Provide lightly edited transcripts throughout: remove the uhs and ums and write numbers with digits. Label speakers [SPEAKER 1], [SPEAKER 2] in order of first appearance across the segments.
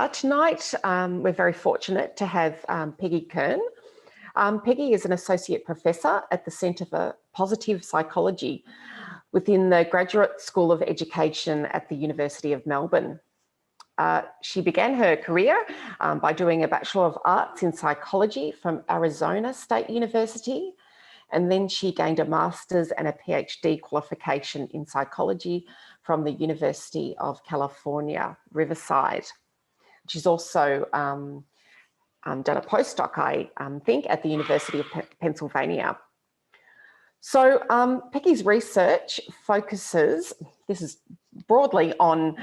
[SPEAKER 1] Tonight, we're very fortunate to have Peggy Kern. Peggy is an associate professor at the Centre for Positive Psychology within the Graduate School of Education at the University of Melbourne. She began her career by doing a Bachelor of Arts in Psychology from Arizona State University, and then she gained a Master's and a PhD qualification in Psychology from the University of California, Riverside. She's also done a postdoc, I think, at the University of Pennsylvania. So Peggy's research focuses, this is broadly on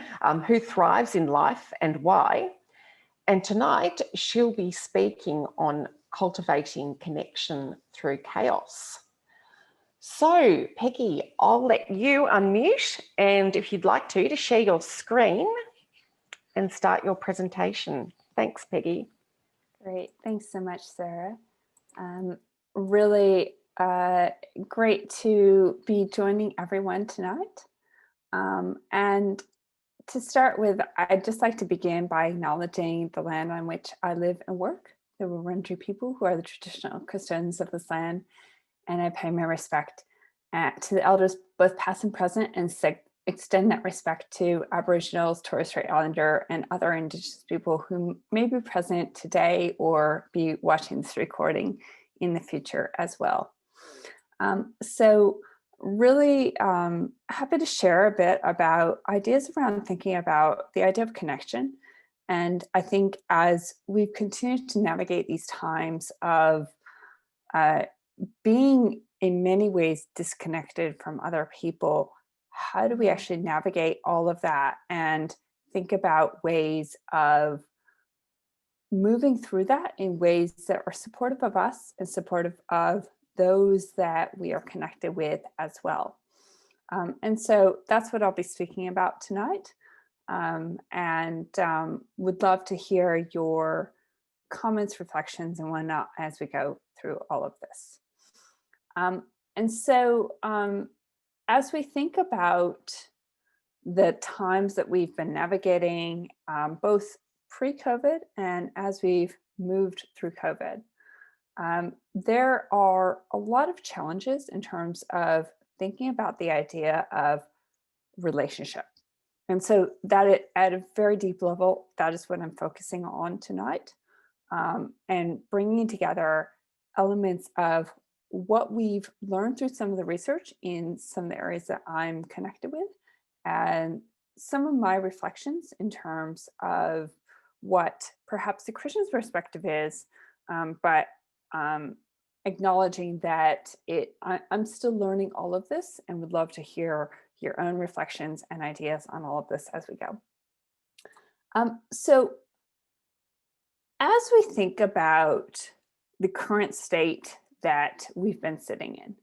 [SPEAKER 1] who thrives in life and why. And tonight she'll be speaking on cultivating connection through chaos. So Peggy, I'll let you unmute, and if you'd like to share your screen and start your presentation. Thanks, Peggy.
[SPEAKER 2] Great, thanks so much, Sarah. Really great to be joining everyone tonight. And to start with, I'd just like to begin by acknowledging the land on which I live and work, the Wurundjeri people who are the traditional custodians of this land, and I pay my respect to the elders, both past and present, and extend that respect to Aboriginals, Torres Strait Islander, and other Indigenous people who may be present today or be watching this recording in the future as well. So really happy to share a bit about ideas around thinking about the idea of connection. And I think as we've continued to navigate these times of being in many ways disconnected from other people, how do we actually navigate all of that and think about ways of moving through that in ways that are supportive of us and supportive of those that we are connected with as well. And so that's what I'll be speaking about tonight, and would love to hear your comments, reflections, and whatnot as we go through all of this. And so as we think about the times that we've been navigating, both pre-COVID and as we've moved through COVID, there are a lot of challenges in terms of thinking about the idea of relationship. And so that at a very deep level, that is what I'm focusing on tonight, and bringing together elements of what we've learned through some of the research in some of the areas that I'm connected with, and some of my reflections in terms of what perhaps the Christian's perspective is, but acknowledging that I'm still learning all of this and would love to hear your own reflections and ideas on all of this as we go. So as we think about the current state that we've been sitting in,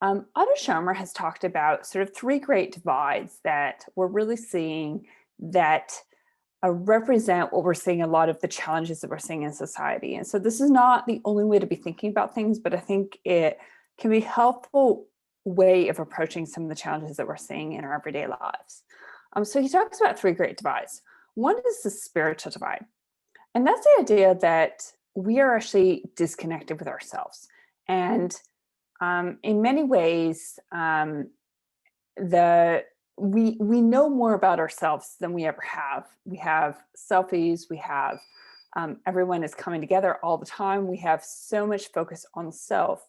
[SPEAKER 2] Otto Schomer has talked about sort of three great divides that we're really seeing that represent what we're seeing, a lot of the challenges that we're seeing in society. And so this is not the only way to be thinking about things, but I think it can be a helpful way of approaching some of the challenges that we're seeing in our everyday lives. So he talks about three great divides. One is the spiritual divide. And that's the idea that we are actually disconnected with ourselves. And in many ways, we know more about ourselves than we ever have. We have selfies, we have everyone is coming together all the time. We have so much focus on self.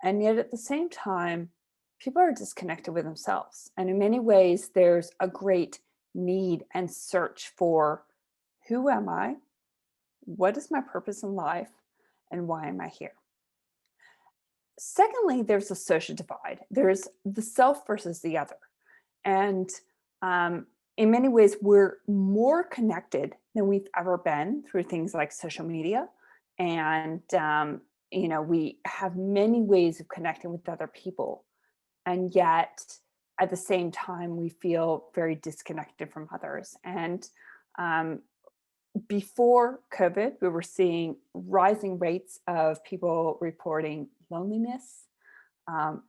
[SPEAKER 2] And yet at the same time, people are disconnected with themselves. And in many ways, there's a great need and search for who am I? What is my purpose in life? And why am I here? Secondly, there's a social divide. There's the self versus the other. And in many ways, we're more connected than we've ever been through things like social media. And, we have many ways of connecting with other people. And yet, at the same time, we feel very disconnected from others. And before COVID, we were seeing rising rates of people reporting loneliness,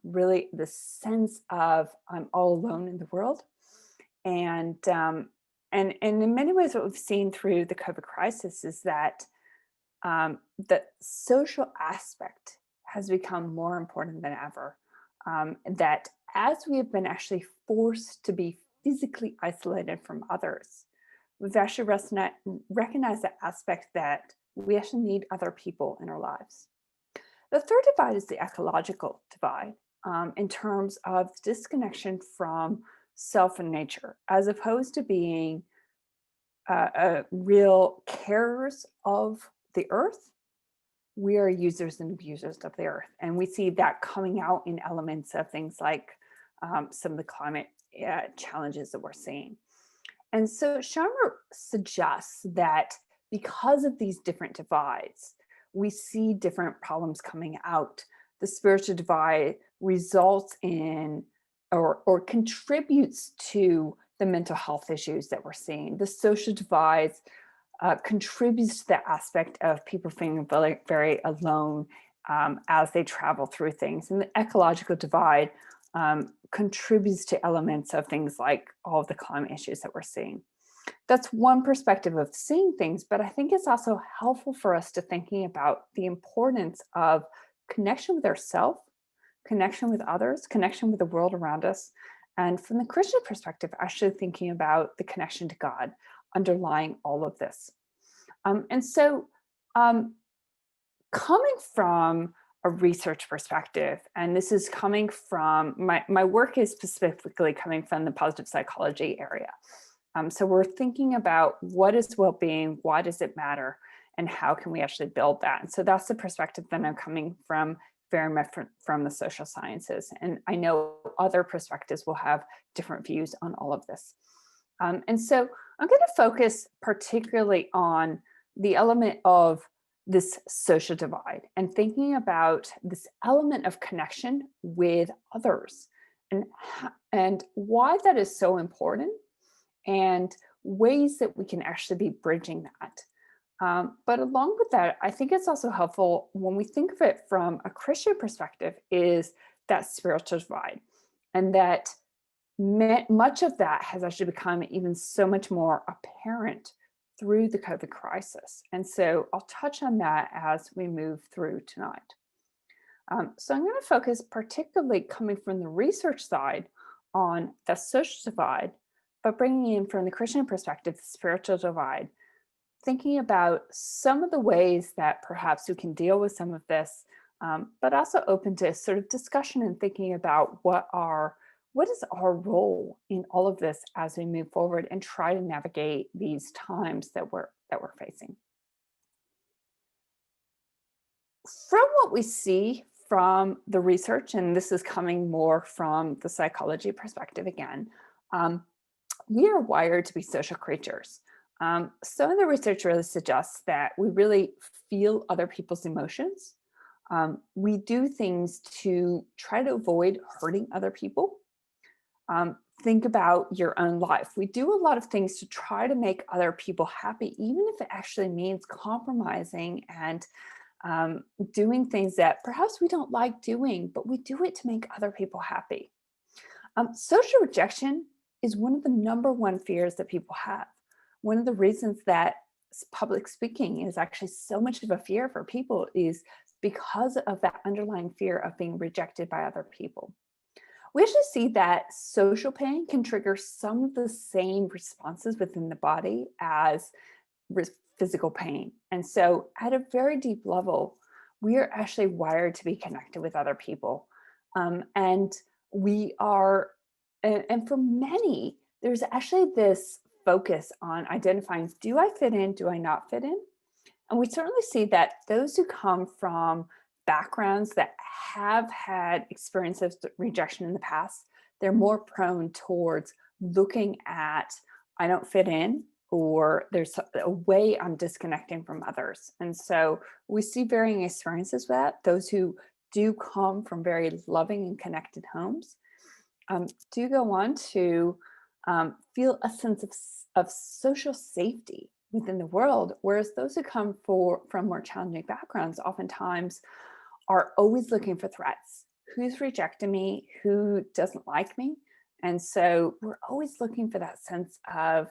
[SPEAKER 2] really the sense of I'm all alone in the world. And And in many ways, what we've seen through the COVID crisis is that the social aspect has become more important than ever. That as we have been actually forced to be physically isolated from others, we've actually recognized the aspect that we actually need other people in our lives. The third divide is the ecological divide, in terms of disconnection from self and nature, as opposed to being real carers of the earth. We are users and abusers of the earth. And we see that coming out in elements of things like some of the climate challenges that we're seeing. And so Sharma suggests that because of these different divides, we see different problems coming out. The spiritual divide results in or contributes to the mental health issues that we're seeing. The social divide contributes to the aspect of people feeling very, very alone as they travel through things. And the ecological divide contributes to elements of things like all of the climate issues that we're seeing. That's one perspective of seeing things, but I think it's also helpful for us to thinking about the importance of connection with ourselves, connection with others, connection with the world around us. And from the Christian perspective, actually thinking about the connection to God underlying all of this. And so coming from a research perspective, and this is coming from, my work is specifically coming from the positive psychology area. So we're thinking about what is well-being, why does it matter, and how can we actually build that? And so that's the perspective that I'm coming from, very much from the social sciences. And I know other perspectives will have different views on all of this. And so I'm going to focus particularly on the element of this social divide and thinking about this element of connection with others and why that is so important and ways that we can actually be bridging that. But along with that, I think it's also helpful when we think of it from a Christian perspective is that spiritual divide, and that much of that has actually become even so much more apparent through the COVID crisis. And so I'll touch on that as we move through tonight. So I'm going to focus particularly coming from the research side on the social divide, but bringing in from the Christian perspective, the spiritual divide, thinking about some of the ways that perhaps we can deal with some of this, but also open to sort of discussion and thinking about what is our role in all of this as we move forward and try to navigate these times that we're facing. From what we see from the research, and this is coming more from the psychology perspective again, we are wired to be social creatures. Some of the research really suggests that we really feel other people's emotions. We do things to try to avoid hurting other people. Think about your own life. We do a lot of things to try to make other people happy, even if it actually means compromising and doing things that perhaps we don't like doing, but we do it to make other people happy. Social rejection is one of the number one fears that people have. One of the reasons that public speaking is actually so much of a fear for people is because of that underlying fear of being rejected by other people. We actually see that social pain can trigger some of the same responses within the body as physical pain. And so at a very deep level, we are actually wired to be connected with other people. And we are, and for many, there's actually this focus on identifying, do I fit in, do I not fit in? And we certainly see that those who come from backgrounds that have had experiences of rejection in the past, they're more prone towards looking at, I don't fit in, or there's a way I'm disconnecting from others. And so we see varying experiences with that. Those who do come from very loving and connected homes do go on to feel a sense of social safety within the world, whereas those who come from more challenging backgrounds oftentimes are always looking for threats. Who's rejecting me? Who doesn't like me? And so we're always looking for that sense of,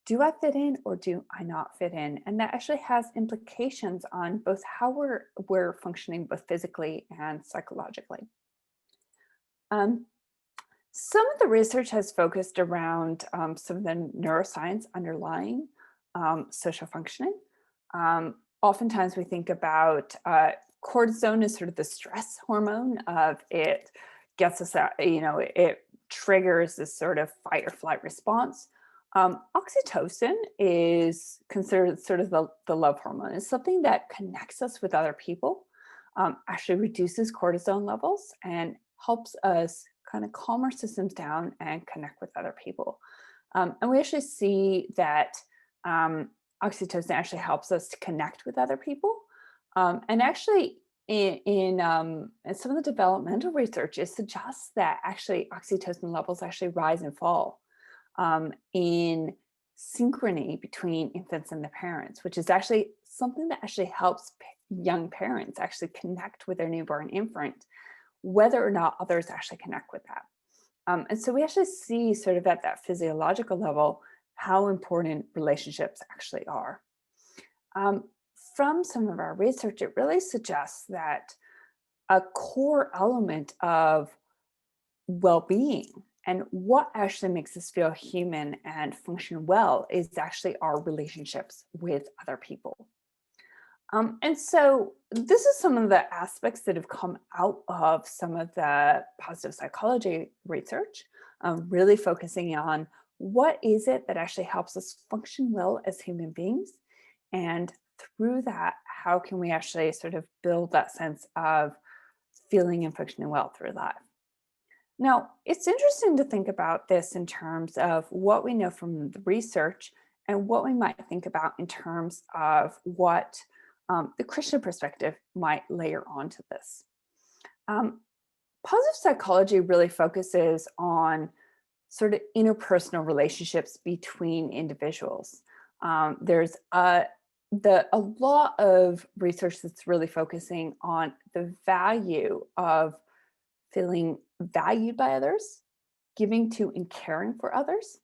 [SPEAKER 2] do I fit in or do I not fit in? And that actually has implications on both how we're functioning both physically and psychologically. Some of the research has focused around some of the neuroscience underlying social functioning. Oftentimes we think about cortisone as sort of the stress hormone of it gets us out, it triggers this sort of fight or flight response. Oxytocin is considered sort of the love hormone. It's something that connects us with other people, actually reduces cortisol levels and helps us kind of calm our systems down and connect with other people. And we actually see that oxytocin actually helps us to connect with other people. And actually in some of the developmental research, it suggests that actually oxytocin levels actually rise and fall in synchrony between infants and the parents, which is actually something that actually helps young parents actually connect with their newborn infant, whether or not others actually connect with that. And so we actually see sort of at that physiological level how important relationships actually are. From some of our research, it really suggests that a core element of well-being and what actually makes us feel human and function well is actually our relationships with other people. And so this is some of the aspects that have come out of some of the positive psychology research, really focusing on what is it that actually helps us function well as human beings. And through that, how can we actually sort of build that sense of feeling and functioning well through life? Now, it's interesting to think about this in terms of what we know from the research and what we might think about in terms of what the Christian perspective might layer onto this. Positive psychology really focuses on sort of interpersonal relationships between individuals. There's a lot of research that's really focusing on the value of feeling valued by others, giving to and caring for others.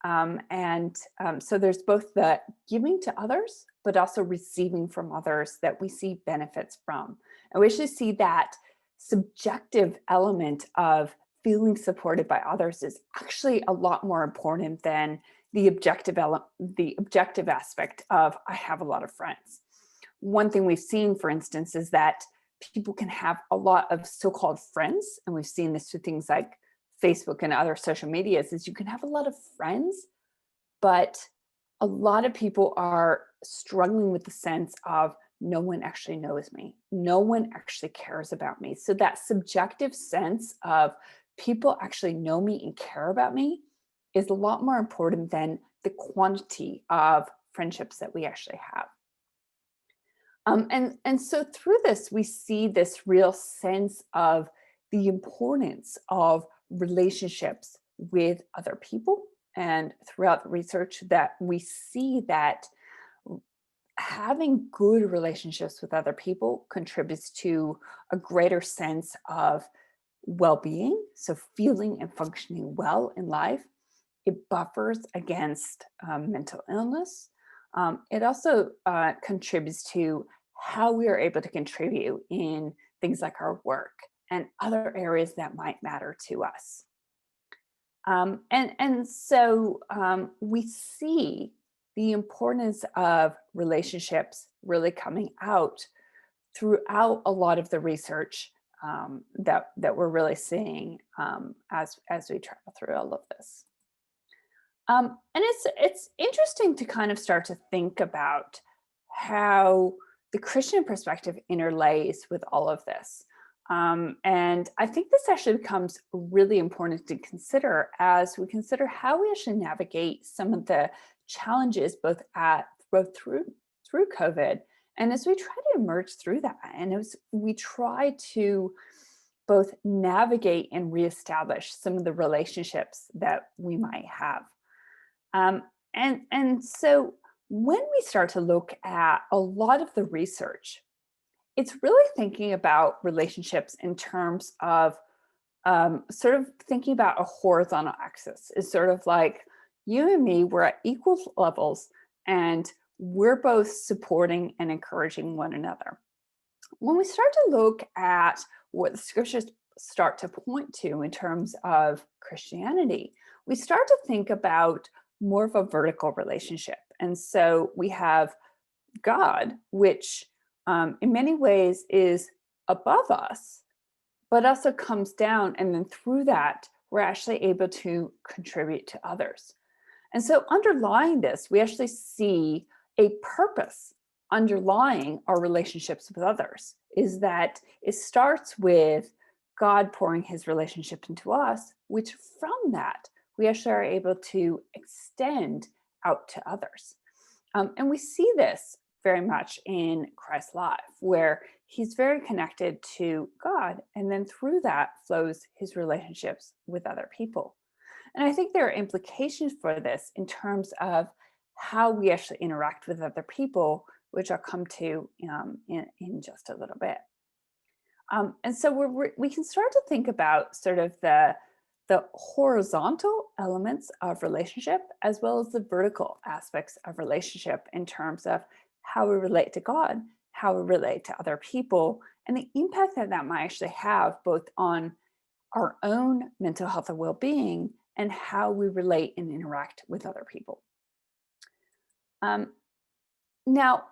[SPEAKER 2] So there's both the giving to others, but also receiving from others that we see benefits from. And we actually see that subjective element of feeling supported by others is actually a lot more important than the objective aspect of I have a lot of friends. One thing we've seen, for instance, is that people can have a lot of so-called friends, and we've seen this with things like Facebook and other social medias, is you can have a lot of friends, but a lot of people are struggling with the sense of no one actually knows me. No one actually cares about me. So that subjective sense of people actually know me and care about me is a lot more important than the quantity of friendships that we actually have. And so through this, we see this real sense of the importance of relationships with other people. And throughout the research that we see that having good relationships with other people contributes to a greater sense of well-being, so feeling and functioning well in life. It buffers against mental illness. It also contributes to how we are able to contribute in things like our work and other areas that might matter to us. So we see the importance of relationships really coming out throughout a lot of the research that we're really seeing as we travel through all of this. And it's interesting to kind of start to think about how the Christian perspective interlays with all of this. And I think this actually becomes really important to consider as we consider how we actually navigate some of the challenges both through COVID and as we try to emerge through that. And as we try to both navigate and reestablish some of the relationships that we might have. And so when we start to look at a lot of the research, it's really thinking about relationships in terms of sort of thinking about a horizontal axis. Is sort of like You and me, we're at equal levels, and we're both supporting and encouraging one another. When we start to look at what the scriptures start to point to in terms of Christianity, we start to think about more of a vertical relationship. And so we have God, which in many ways is above us, but also comes down. And then through that, we're actually able to contribute to others. And so underlying this, we actually see a purpose underlying our relationships with others, is that it starts with God pouring his relationship into us, which from that, we actually are able to extend out to others. And we see this very much in Christ's life, where he's very connected to God, and then through that flows his relationships with other people. And I think there are implications for this in terms of how we actually interact with other people, which I'll come to in just a little bit. And so we can start to think about sort of the horizontal elements of relationship as well as the vertical aspects of relationship in terms of how we relate to God, how we relate to other people, and the impact that that might actually have both on our own mental health and well-being and how we relate and interact with other people. Now,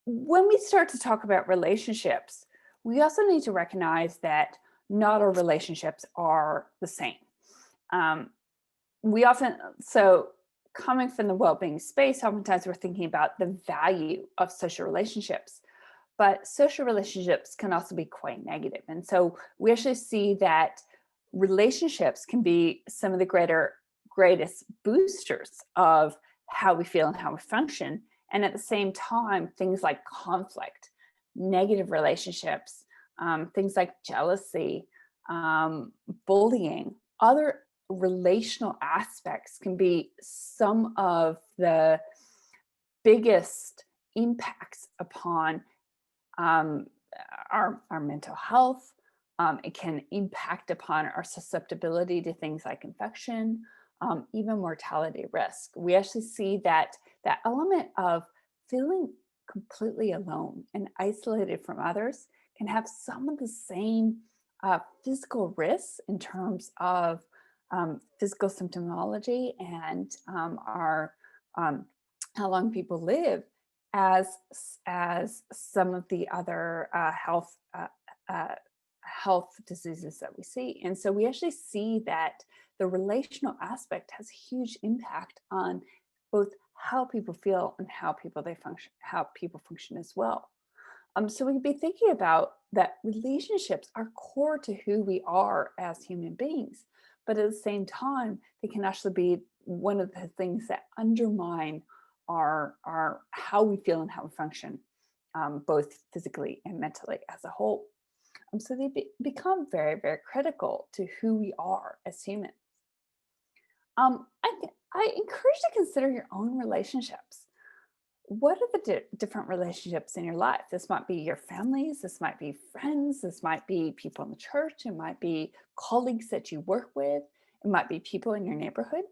[SPEAKER 2] when we start to talk about relationships, we also need to recognize that not all relationships are the same. So coming from the well-being space, oftentimes we're thinking about the value of social relationships, but social relationships can also be quite negative. And so we actually see that relationships can be some of the greatest boosters of how we feel and how we function. And at the same time, things like conflict, negative relationships, things like jealousy, bullying, other relational aspects can be some of the biggest impacts upon our mental health. It can impact upon our susceptibility to things like infection, even mortality risk. We actually see that element of feeling completely alone and isolated from others can have some of the same physical risks in terms of physical symptomology and our how long people live as some of the other health diseases that we see. And so we actually see that the relational aspect has huge impact on both how people feel and how people function as well. So we can be thinking about that relationships are core to who we are as human beings, but at the same time, they can actually be one of the things that undermine our how we feel and how we function, both physically and mentally as a whole. So they become very, very critical to who we are as humans. I encourage you to consider your own relationships. What are the different relationships in your life? This might be your families, this might be friends, this might be people in the church, it might be colleagues that you work with, it might be people in your neighborhood.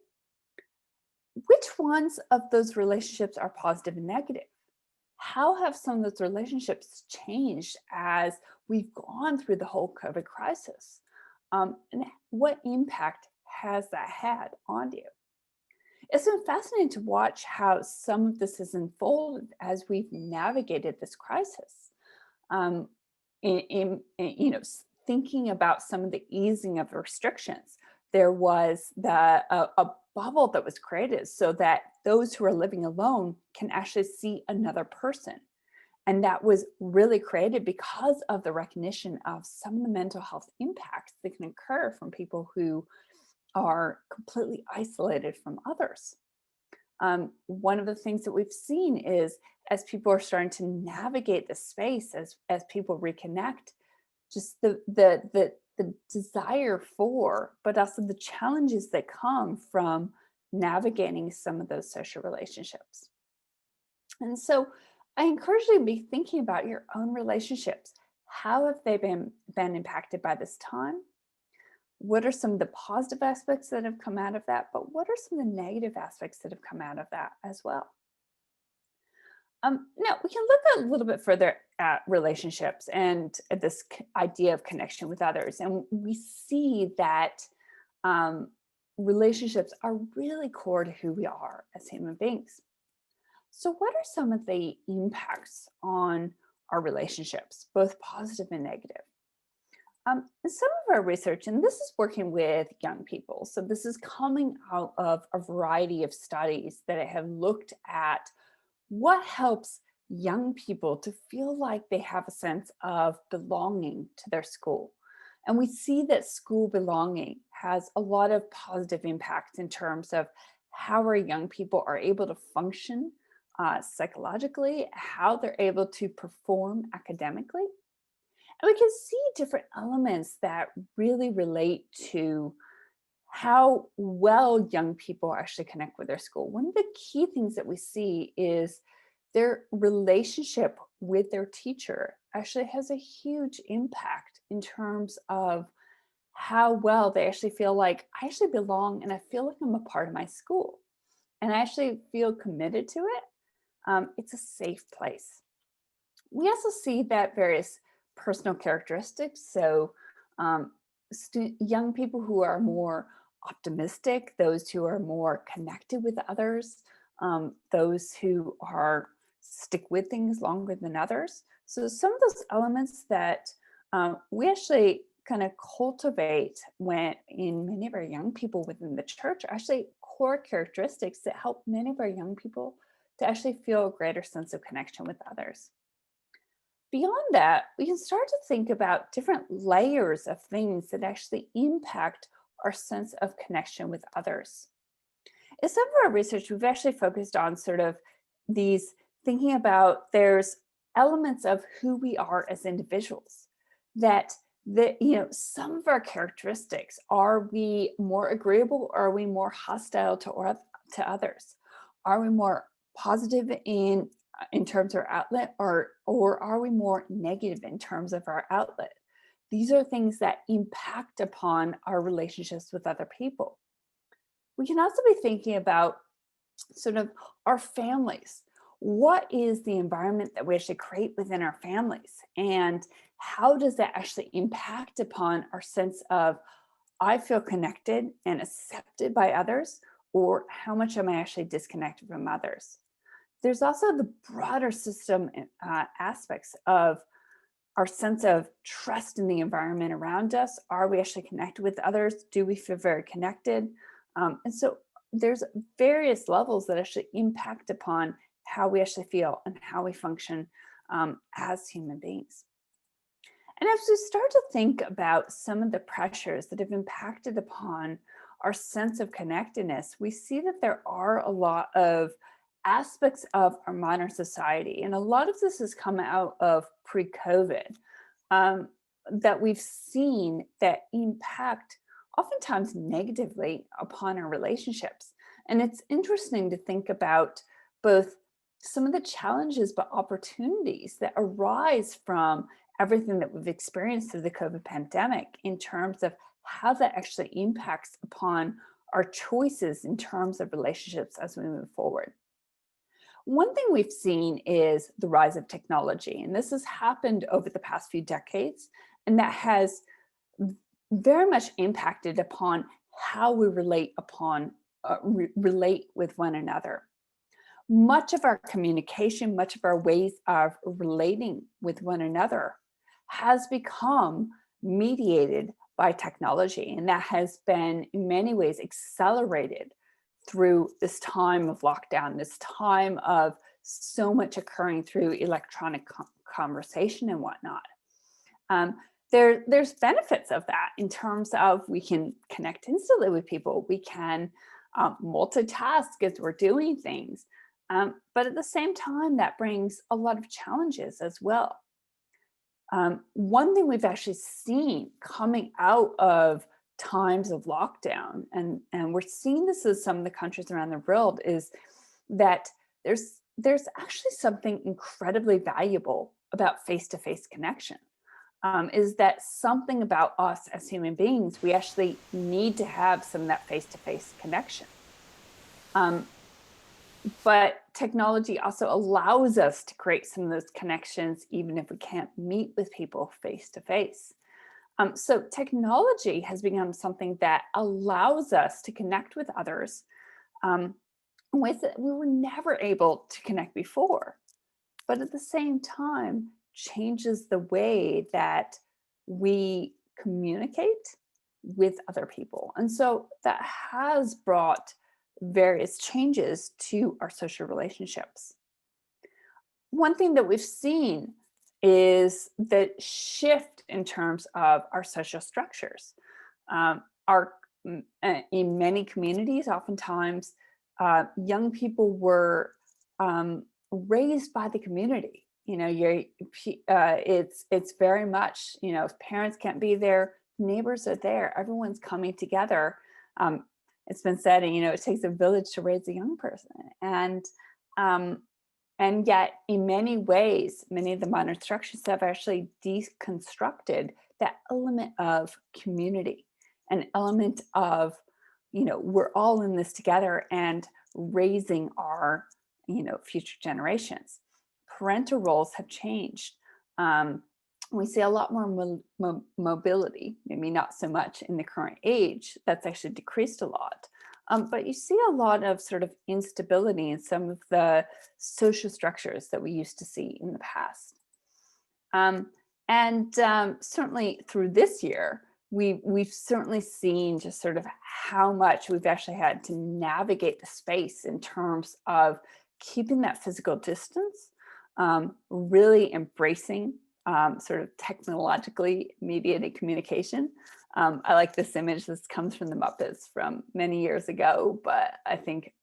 [SPEAKER 2] Which ones of those relationships are positive and negative? How have some of those relationships changed as we've gone through the whole COVID crisis? And what impact has that had on you? It's been fascinating to watch how some of this has unfolded as we've navigated this crisis. Thinking about some of the easing of restrictions, there was a bubble that was created so that those who are living alone can actually see another person. And that was really created because of the recognition of some of the mental health impacts that can occur from people who are completely isolated from others. One of the things that we've seen is as people are starting to navigate the space, as people reconnect, just the desire for, but also the challenges that come from navigating some of those social relationships. And so I encourage you to be thinking about your own relationships. How have they been impacted by this time? What are some of the positive aspects that have come out of that? But what are some of the negative aspects that have come out of that as well? Now, we can look a little bit further at relationships and at this idea of connection with others. And we see that relationships are really core to who we are as human beings. So, what are some of the impacts on our relationships, both positive and negative? Some of our research, and this is working with young people, so this is coming out of a variety of studies that have looked at what helps young people to feel like they have a sense of belonging to their school. And we see that school belonging has a lot of positive impact in terms of how our young people are able to function psychologically, how they're able to perform academically. And we can see different elements that really relate to how well young people actually connect with their school. One of the key things that we see is their relationship with their teacher actually has a huge impact in terms of how well they actually feel like I actually belong and I feel like I'm a part of my school and I actually feel committed to it. It's a safe place. We also see that various personal characteristics. So, young people who are more optimistic, those who are more connected with others, those who are stick with things longer than others. So, some of those elements that we actually kind of cultivate when in many of our young people within the church are actually core characteristics that help many of our young people to actually feel a greater sense of connection with others. Beyond that, we can start to think about different layers of things that actually impact our sense of connection with others. In some of our research, we've actually focused on sort of these thinking about there's elements of who we are as individuals that some of our characteristics, are we more agreeable or are we more hostile to others? Are we more positive in terms of our outlet, or are we more negative in terms of our outlet? These are things that impact upon our relationships with other people. We can also be thinking about sort of our families. What is the environment that we actually create within our families? And how does that actually impact upon our sense of, I feel connected and accepted by others, or how much am I actually disconnected from others? There's also the broader system aspects of our sense of trust in the environment around us. Are we actually connected with others? Do we feel very connected? And so there's various levels that actually impact upon how we actually feel and how we function as human beings. And as we start to think about some of the pressures that have impacted upon our sense of connectedness, we see that there are a lot of aspects of our modern society, and a lot of this has come out of pre-COVID, that we've seen that impact oftentimes negatively upon our relationships. And it's interesting to think about both some of the challenges but opportunities that arise from everything that we've experienced through the COVID pandemic in terms of how that actually impacts upon our choices in terms of relationships as we move forward. One thing we've seen is the rise of technology, and this has happened over the past few decades, and that has very much impacted upon how we relate with one another. Much of our communication, much of our ways of relating with one another has become mediated by technology, and that has been in many ways accelerated through this time of lockdown, this time of so much occurring through electronic conversation and whatnot. There's benefits of that in terms of we can connect instantly with people. We can multitask as we're doing things. But at the same time, that brings a lot of challenges as well. One thing we've actually seen coming out of times of lockdown, and we're seeing this in some of the countries around the world, is that there's actually something incredibly valuable about face-to-face connection. is that something about us as human beings, we actually need to have some of that face-to-face connection. But technology also allows us to create some of those connections, even if we can't meet with people face-to-face. So technology has become something that allows us to connect with others with we were never able to connect before, but at the same time changes the way that we communicate with other people. And so that has brought various changes to our social relationships. One thing that we've seen is the shift in terms of our social structures. In many communities, oftentimes, young people were raised by the community. You know, it's very much, you know, if parents can't be there, neighbors are there. Everyone's coming together. It's been said, you know, it takes a village to raise a young person, and yet, in many ways, many of the modern structures have actually deconstructed that element of community, an element of, you know, we're all in this together and raising our, you know, future generations. Parental roles have changed. We see a lot more mobility, maybe not so much in the current age. That's actually decreased a lot. But you see a lot of sort of instability in some of the social structures that we used to see in the past. Certainly through this year, we've certainly seen just sort of how much we've actually had to navigate the space in terms of keeping that physical distance, really embracing sort of technologically mediated communication. I like this image. This comes from the Muppets from many years ago, but I think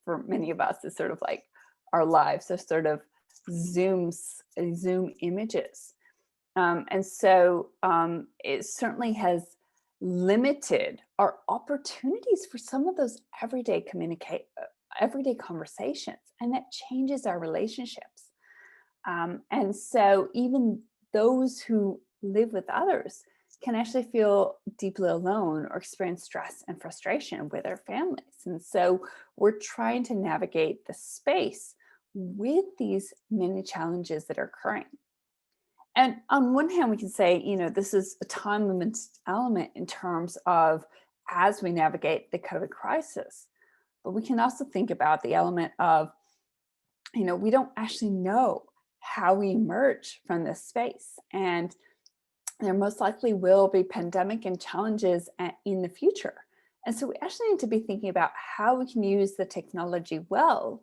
[SPEAKER 2] for many of us, it's sort of like our lives are sort of Zoom images. And so it certainly has limited our opportunities for some of those everyday conversations, and that changes our relationships. And so even those who live with others can actually feel deeply alone or experience stress and frustration with their families. And so we're trying to navigate the space with these many challenges that are occurring. And on one hand, we can say, you know, this is a time-limited element in terms of as we navigate the COVID crisis. But we can also think about the element of, you know, we don't actually know how we emerge from this space. And there most likely will be pandemic and challenges in the future. And so we actually need to be thinking about how we can use the technology well,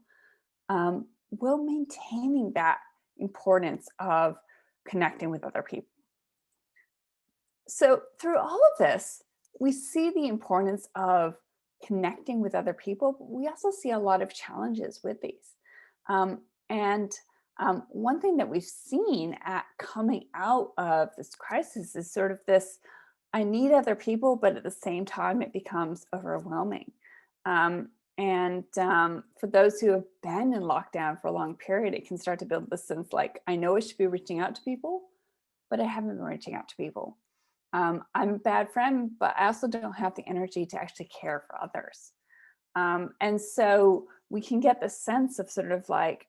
[SPEAKER 2] while maintaining that importance of connecting with other people. So through all of this, we see the importance of connecting with other people, but we also see a lot of challenges with these. One thing that we've seen coming out of this crisis is sort of this, I need other people, but at the same time, it becomes overwhelming. For those who have been in lockdown for a long period, it can start to build this sense like, I know I should be reaching out to people, but I haven't been reaching out to people. I'm a bad friend, but I also don't have the energy to actually care for others. And so we can get the sense of sort of like,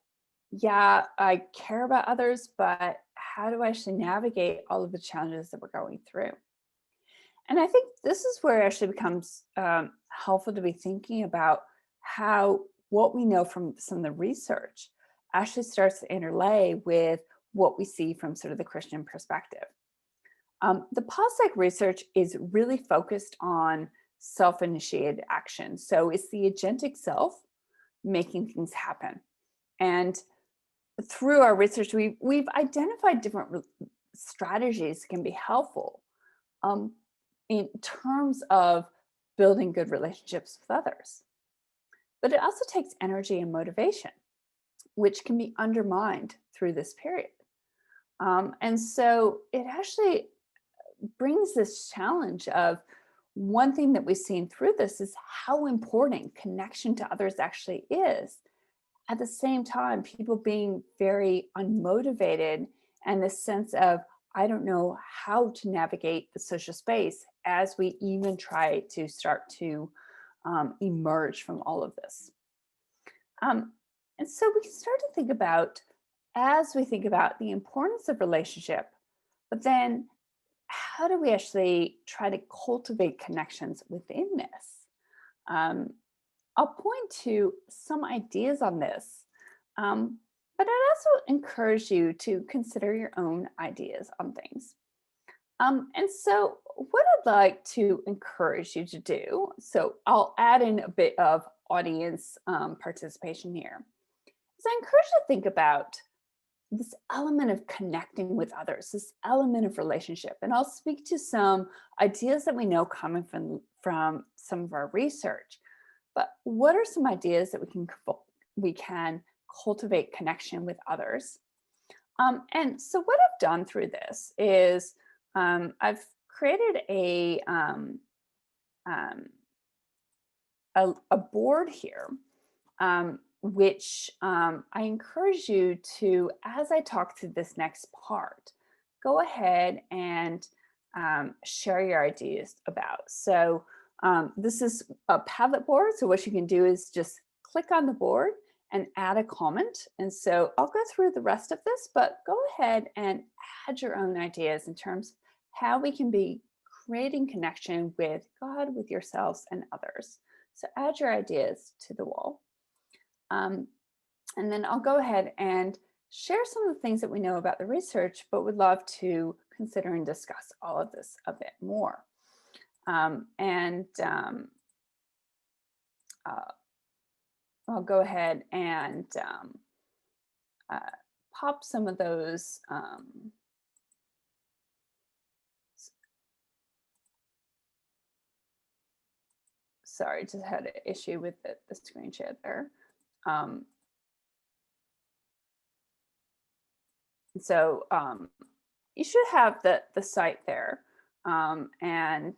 [SPEAKER 2] yeah, I care about others, but how do I actually navigate all of the challenges that we're going through? And I think this is where it actually becomes helpful to be thinking about how what we know from some of the research actually starts to interlay with what we see from sort of the Christian perspective. The POSSEC research is really focused on self-initiated action. So it's the agentic self making things happen. And through our research, we've identified different strategies that can be helpful in terms of building good relationships with others. But it also takes energy and motivation, which can be undermined through this period. And so it actually brings this challenge of one thing that we've seen through this is how important connection to others actually is. At the same time, people being very unmotivated and this sense of, I don't know how to navigate the social space as we even try to start to emerge from all of this. And so we can start to think about, as we think about the importance of relationship, but then how do we actually try to cultivate connections within this? I'll point to some ideas on this, but I'd also encourage you to consider your own ideas on things. And so what I'd like to encourage you to do, so I'll add in a bit of audience participation here, is I encourage you to think about this element of connecting with others, this element of relationship. And I'll speak to some ideas that we know coming from some of our research. But what are some ideas that we can cultivate connection with others? And so what I've done through this is I've created a board here, which I encourage you to, as I talk through this next part, go ahead and share your ideas about. So this is a Padlet board. So what you can do is just click on the board and add a comment. And so I'll go through the rest of this, but go ahead and add your own ideas in terms of how we can be creating connection with God, with yourselves, and others. So add your ideas to the wall. And then I'll go ahead and share some of the things that we know about the research, but would love to consider and discuss all of this a bit more. I'll go ahead and pop some of those sorry, just had an issue with the screen share there. So you should have the site there, and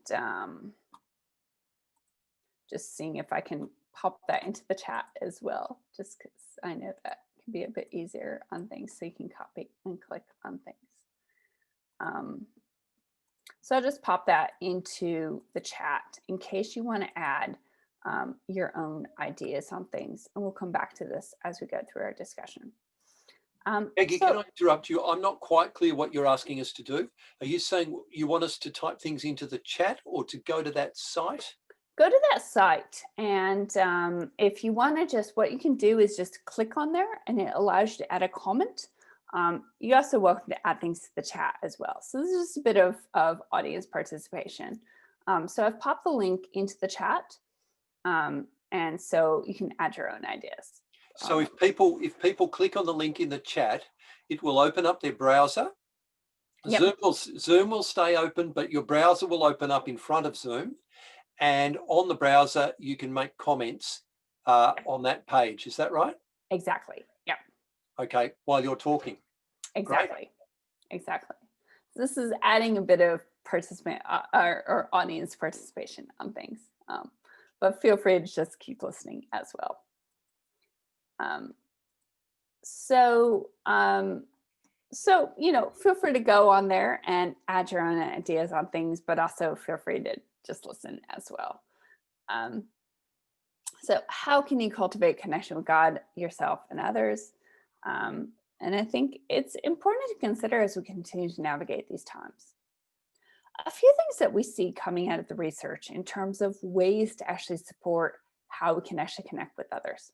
[SPEAKER 2] just seeing if I can pop that into the chat as well, just because I know that can be a bit easier on things, so you can copy and click on things. So I'll just pop that into the chat in case you want to add your own ideas on things, and we'll come back to this as we go through our discussion.
[SPEAKER 3] Peggy, can I interrupt you? I'm not quite clear what you're asking us to do. Are you saying you want us to type things into the chat or to go to that site?
[SPEAKER 2] Go to that site, and if you want to just, what you can do is just click on there, and it allows you to add a comment. You're also welcome to add things to the chat as well. So this is just a bit of audience participation. So I've popped the link into the chat, and so you can add your own ideas.
[SPEAKER 3] So if people click on the link in the chat, it will open up their browser. Yep. Zoom will stay open, but your browser will open up in front of Zoom. And on the browser, you can make comments on that page. Is that right?
[SPEAKER 2] Exactly. Yep.
[SPEAKER 3] Okay. While you're talking.
[SPEAKER 2] Exactly.
[SPEAKER 3] Great.
[SPEAKER 2] Exactly. So this is adding a bit of participant or audience participation on things. But feel free to just keep listening as well. So feel free to go on there and add your own ideas on things, but also feel free to just listen as well. So how can you cultivate connection with God, yourself, and others? And I think it's important to consider as we continue to navigate these times. A few things that we see coming out of the research in terms of ways to actually support how we can actually connect with others.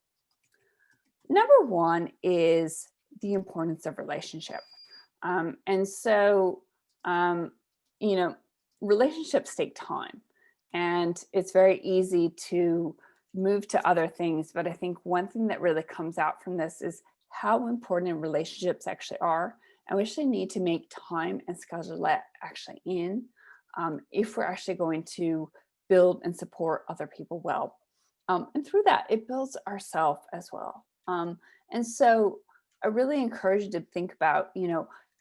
[SPEAKER 2] Number one is the importance of relationship. Relationships take time, and it's very easy to move to other things. But I think one thing that really comes out from this is how important relationships actually are. And we actually need to make time and schedule that actually in if we're actually going to build and support other people well. And through that, it builds ourselves as well. And so I really encourage you to think about,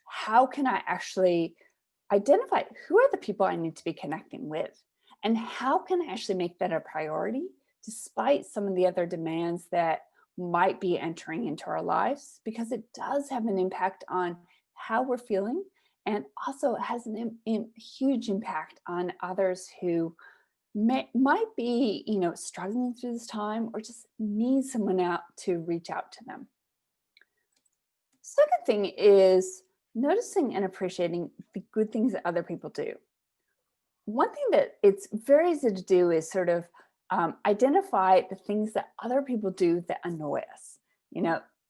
[SPEAKER 2] how can I actually identify who are the people I need to be connecting with, and how can I actually make that a priority despite some of the other demands that might be entering into our lives, because it does have an impact on how we're feeling and also has a huge impact on others who might be, struggling through this time or just need someone out to reach out to them. Second thing is noticing and appreciating the good things that other people do. One thing that it's very easy to do is sort of identify the things that other people do that annoy us.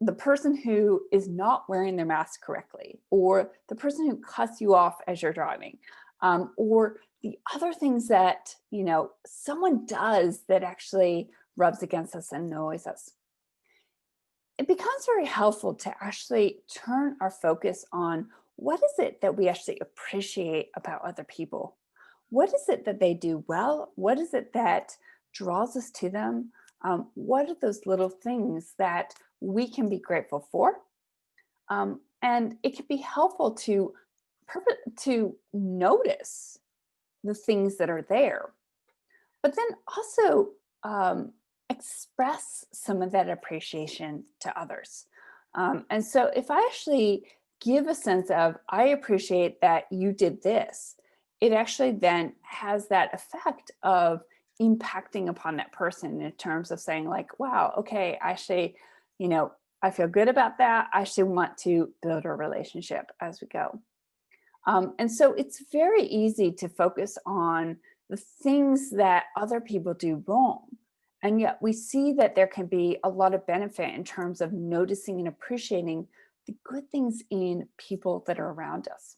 [SPEAKER 2] The person who is not wearing their mask correctly, or the person who cuts you off as you're driving, or the other things that, someone does that actually rubs against us and annoys us. It becomes very helpful to actually turn our focus on what is it that we actually appreciate about other people? What is it that they do well? What is it that draws us to them? What are those little things that we can be grateful for? And it can be helpful to notice the things that are there, but then also express some of that appreciation to others. And so if I actually give a sense of, I appreciate that you did this, it actually then has that effect of impacting upon that person in terms of saying like, wow, okay, actually, I feel good about that. I actually want to build a relationship as we go. And so it's very easy to focus on the things that other people do wrong. And yet we see that there can be a lot of benefit in terms of noticing and appreciating the good things in people that are around us.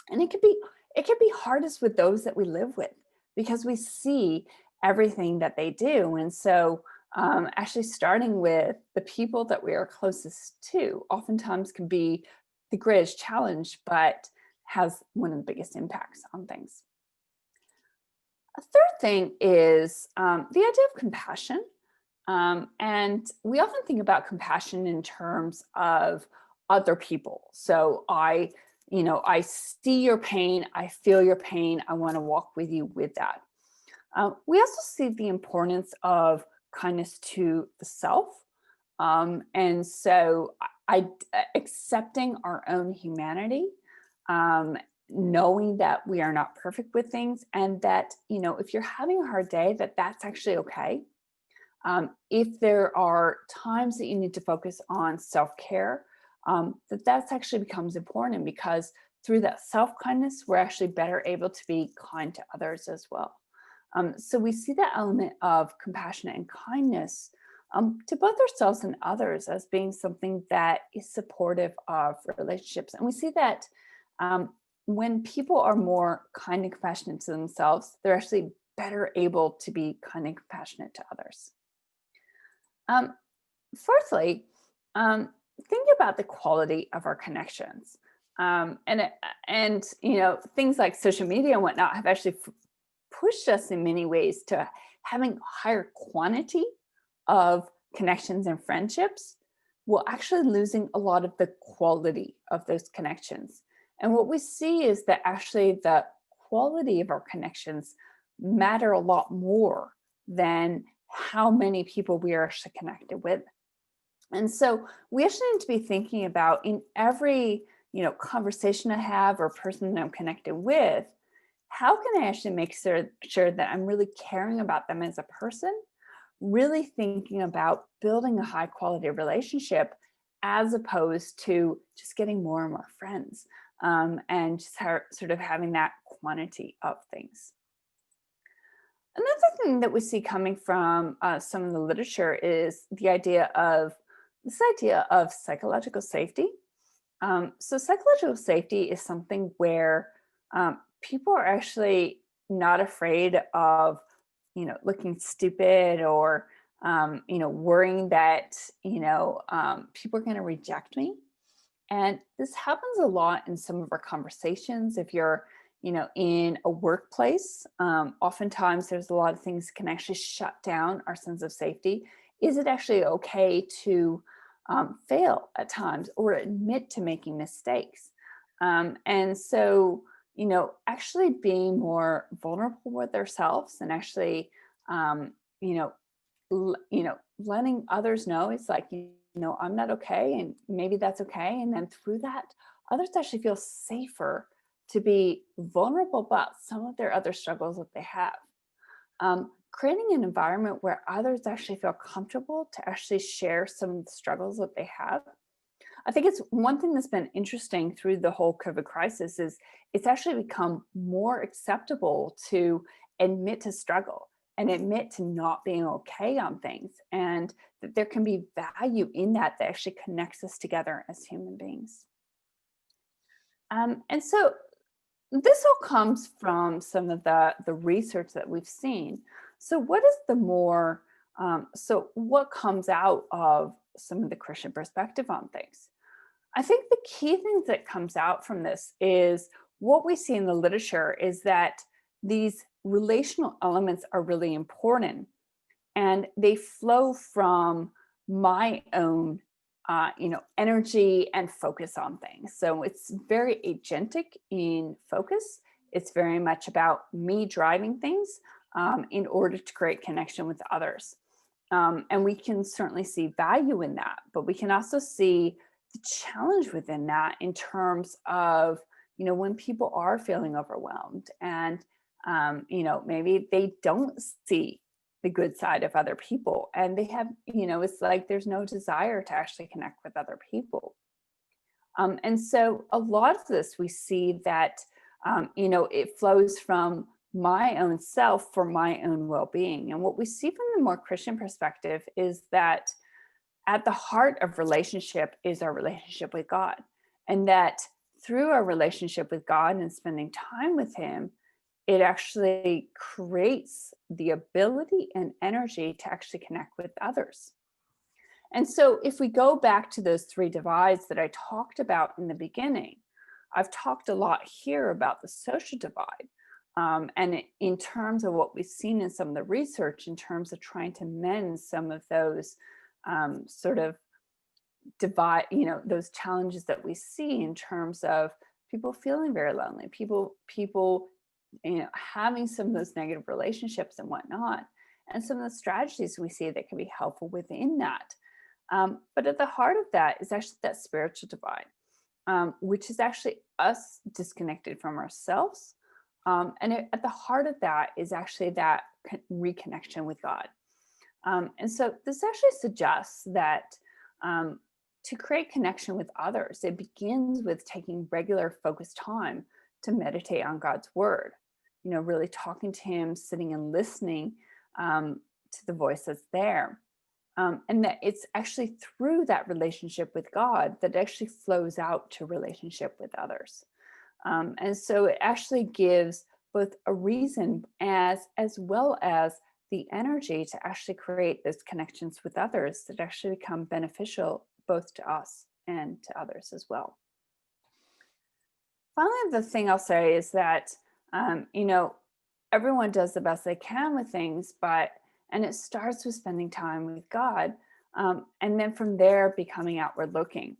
[SPEAKER 2] And it can be hardest with those that we live with because we see everything that they do. And so actually starting with the people that we are closest to oftentimes can be the greatest challenge, but has one of the biggest impacts on things. A third thing is the idea of compassion. And we often think about compassion in terms of other people. So I see your pain, I feel your pain, I want to walk with you with that. We also see the importance of kindness to the self. And so accepting our own humanity, knowing that we are not perfect with things, and that, if you're having a hard day, that's actually okay. If there are times that you need to focus on self-care, that's actually becomes important, because through that self-kindness, we're actually better able to be kind to others as well. So we see that element of compassion and kindness to both ourselves and others as being something that is supportive of relationships. And we see that when people are more kind and compassionate to themselves, they're actually better able to be kind and compassionate to others. Fourthly, think about the quality of our connections. And things like social media and whatnot have actually pushed us in many ways to having higher quantity of connections and friendships, while actually losing a lot of the quality of those connections. And what we see is that actually the quality of our connections matter a lot more than how many people we are actually connected with. And so we actually need to be thinking about, in every conversation I have or person that I'm connected with, how can I actually make sure that I'm really caring about them as a person, really thinking about building a high quality relationship, as opposed to just getting more and more friends, and just sort of having that quantity of things. Another thing that we see coming from some of the literature is the idea of psychological safety. So psychological safety is something where people are actually not afraid of, looking stupid, or, worrying that, people are going to reject me. And this happens a lot in some of our conversations. If you're, in a workplace, oftentimes there's a lot of things that can actually shut down our sense of safety. Is it actually okay to fail at times, or admit to making mistakes? And so, actually being more vulnerable with ourselves, and actually, letting others know, it's like, know, I'm not okay, and maybe that's okay. And then through that, others actually feel safer to be vulnerable about some of their other struggles that they have. Creating an environment where others actually feel comfortable to actually share some of the struggles that they have. I think it's one thing that's been interesting through the whole COVID crisis is it's actually become more acceptable to admit to struggle and admit to not being okay on things, and that there can be value in that that actually connects us together as human beings. And so this all comes from some of the research that we've seen. So what is the more, so what comes out of some of the Christian perspective on things? I think the key thing that comes out from this is what we see in the literature is that these relational elements are really important, and they flow from my own energy and focus on things. So it's very agentic in focus. It's very much about me driving things in order to create connection with others. And we can certainly see value in that, but we can also see the challenge within that in terms of, when people are feeling overwhelmed and, maybe they don't see the good side of other people, and they have, it's like there's no desire to actually connect with other people. And so a lot of this we see that, it flows from my own self for my own well-being. And what we see from the more Christian perspective is that at the heart of relationship is our relationship with God. And that through our relationship with God and spending time with Him, it actually creates the ability and energy to actually connect with others. And so if we go back to those three divides that I talked about in the beginning, I've talked a lot here about the social divide. And in terms of what we've seen in some of the research, in terms of trying to mend some of those sort of divide, those challenges that we see in terms of people feeling very lonely, people having some of those negative relationships and whatnot, and some of the strategies we see that can be helpful within that. But at the heart of that is actually that spiritual divide, which is actually us disconnected from ourselves. And at the heart of that is actually that reconnection with God. And so this actually suggests that to create connection with others, it begins with taking regular focused time to meditate on God's word, really talking to Him, sitting and listening to the voice that's there. And that it's actually through that relationship with God that actually flows out to relationship with others. And so it actually gives both a reason as well as the energy to actually create those connections with others that actually become beneficial both to us and to others as well. Finally, the thing I'll say is that, everyone does the best they can with things, and it starts with spending time with God, and then from there becoming outward looking.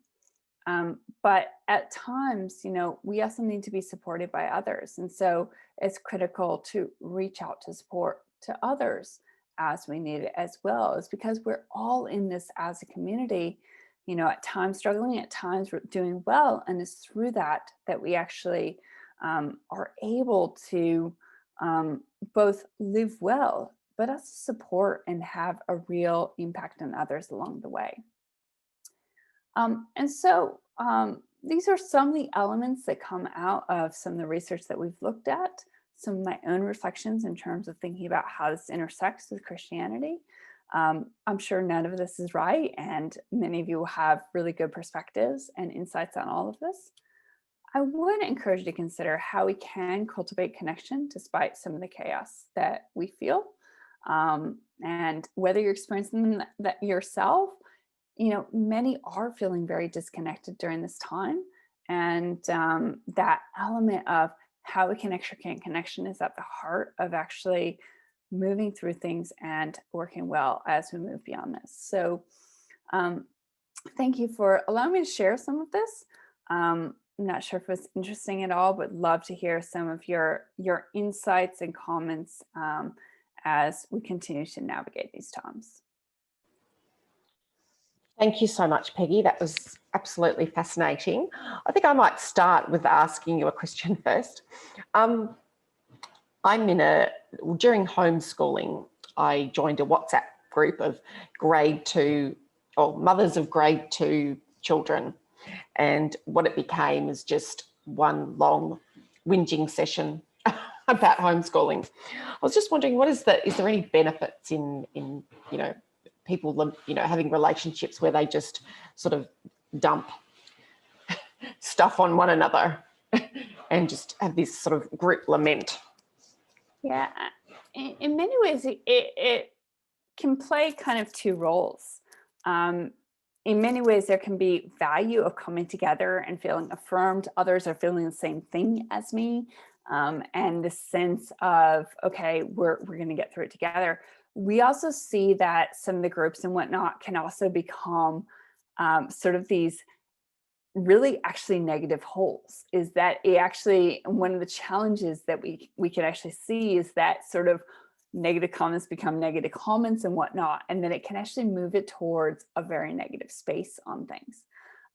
[SPEAKER 2] But at times, we also need to be supported by others. And so it's critical to reach out to support to others as we need it as well. It's because we're all in this as a community, at times struggling, at times we're doing well. And it's through that we actually are able to both live well, but also support and have a real impact on others along the way. And so these are some of the elements that come out of some of the research that we've looked at, some of my own reflections in terms of thinking about how this intersects with Christianity. I'm sure none of this is right, and many of you will have really good perspectives and insights on all of this. I would encourage you to consider how we can cultivate connection despite some of the chaos that we feel. And whether you're experiencing that yourself, many are feeling very disconnected during this time. And that element of how we can actually create connection is at the heart of actually moving through things and working well as we move beyond this. So thank you for allowing me to share some of this. I'm not sure if it's interesting at all, but love to hear some of your insights and comments as we continue to navigate these times.
[SPEAKER 1] Thank you so much, Peggy. That was absolutely fascinating. I think I might start with asking you a question first. During homeschooling, I joined a WhatsApp group of grade 2 or mothers of grade 2 children. And what it became is just one long whinging session about homeschooling. I was just wondering, is there any benefits in people, having relationships where they just sort of dump stuff on one another and just have this sort of group lament?
[SPEAKER 2] Yeah, in many ways, it can play kind of two roles. In many ways, there can be value of coming together and feeling affirmed. Others are feeling the same thing as me. And the sense of, okay, we're going to get through it together. We also see that some of the groups and whatnot can also become sort of these really actually negative holes. Is that it actually, one of the challenges that we can actually see is that sort of negative comments become negative comments and whatnot, and then it can actually move it towards a very negative space on things.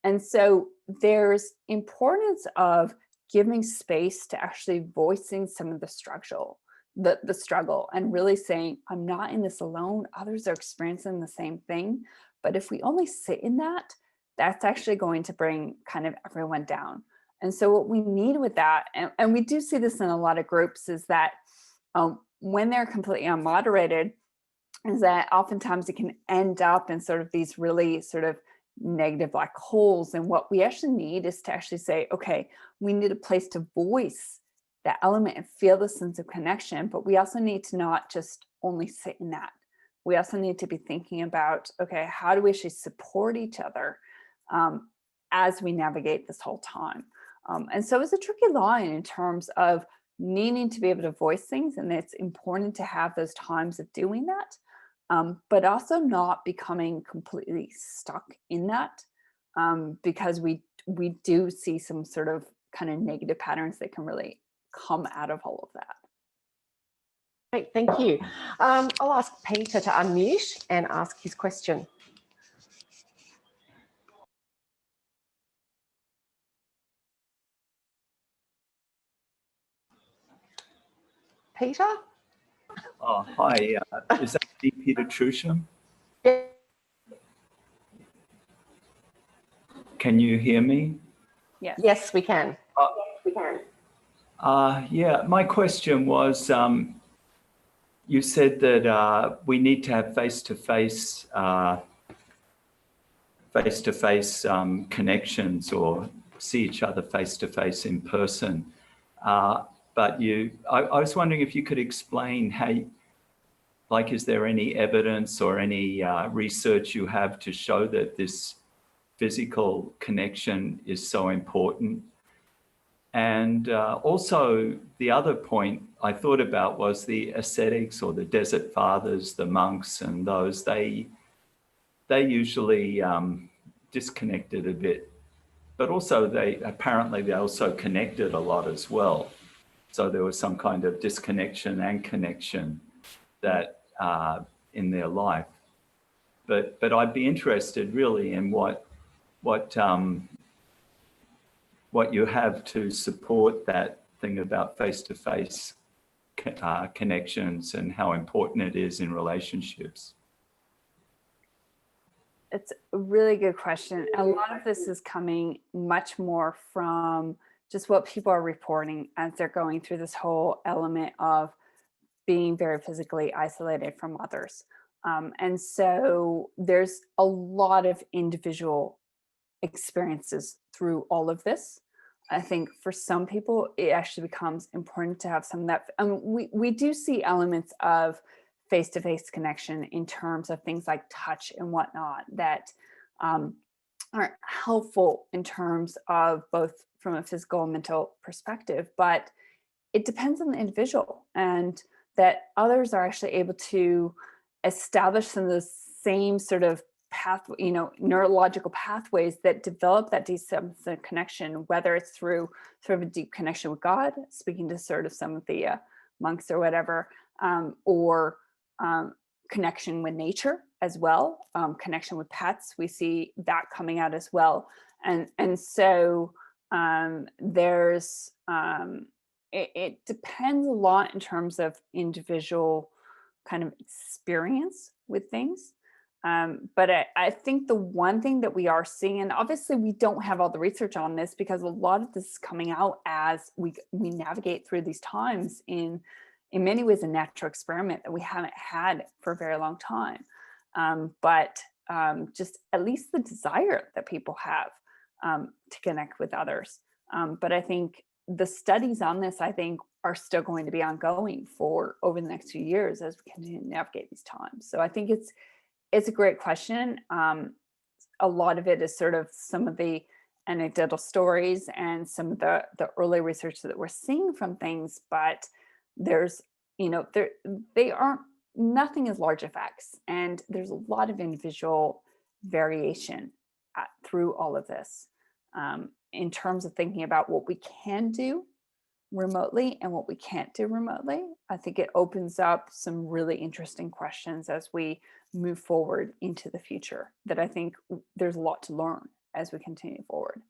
[SPEAKER 2] And so there's importance of giving space to actually voicing some of the struggle, the struggle, and really saying, I'm not in this alone. Others are experiencing the same thing. But if we only sit in that, that's actually going to bring kind of everyone down. And so what we need with that, and we do see this in a lot of groups, is that when they're completely unmoderated, is that oftentimes it can end up in sort of these really sort of negative black holes. And what we actually need is to actually say, okay, we need a place to voice that element and feel the sense of connection, but we also need to not just only sit in that. We also need to be thinking about, okay, how do we actually support each other as we navigate this whole time? And so it's a tricky line in terms of needing to be able to voice things, and it's important to have those times of doing that, but also not becoming completely stuck in that, because we do see some sort of kind of negative patterns that can really come out of all of that.
[SPEAKER 1] Great, thank you. I'll ask Peter to unmute and ask his question. Peter?
[SPEAKER 4] Oh, hi. Is that Peter Trusham?
[SPEAKER 1] Yeah.
[SPEAKER 4] Can you hear me?
[SPEAKER 2] Yes.
[SPEAKER 1] Yes, we can.
[SPEAKER 4] Yeah, my question was, you said that we need to have face-to-face connections, or see each other face-to-face in person. But I was wondering if you could explain how, like, is there any evidence or any research you have to show that this physical connection is so important? And also the other point I thought about was the ascetics, or the desert fathers, the monks, and those, they usually disconnected a bit, but also they also connected a lot as well. So there was some kind of disconnection and connection that in their life. But I'd be interested really in what you have to support that thing about face-to-face connections, and how important it is in relationships.
[SPEAKER 2] It's a really good question. A lot of this is coming much more from just what people are reporting as they're going through this whole element of being very physically isolated from others. And so there's a lot of individual experiences through all of this. I think for some people, it actually becomes important to have some of that. We do see elements of face-to-face connection in terms of things like touch and whatnot that are helpful in terms of both from a physical and mental perspective, but it depends on the individual, and that others are actually able to establish some of the same sort of neurological pathways that develop that deep sense of connection, whether it's through sort of a deep connection with God, speaking to sort of some of the monks or whatever, or connection with nature as well, connection with pets. We see that coming out as well. And so there's, it depends a lot in terms of individual kind of experience with things. But I think the one thing that we are seeing, and obviously we don't have all the research on this because a lot of this is coming out as we navigate through these times in many ways a natural experiment that we haven't had for a very long time. But just at least the desire that people have to connect with others. But I think the studies on this, I think, are still going to be ongoing for over the next few years as we continue to navigate these times. So I think it's a great question. A lot of it is sort of some of the anecdotal stories and some of the early research that we're seeing from things, but there's, you know, they aren't, nothing is large effects, and there's a lot of individual variation through all of this. In terms of thinking about what we can do remotely and what we can't do remotely, I think it opens up some really interesting questions as we move forward into the future, that I think there's a lot to learn as we continue forward.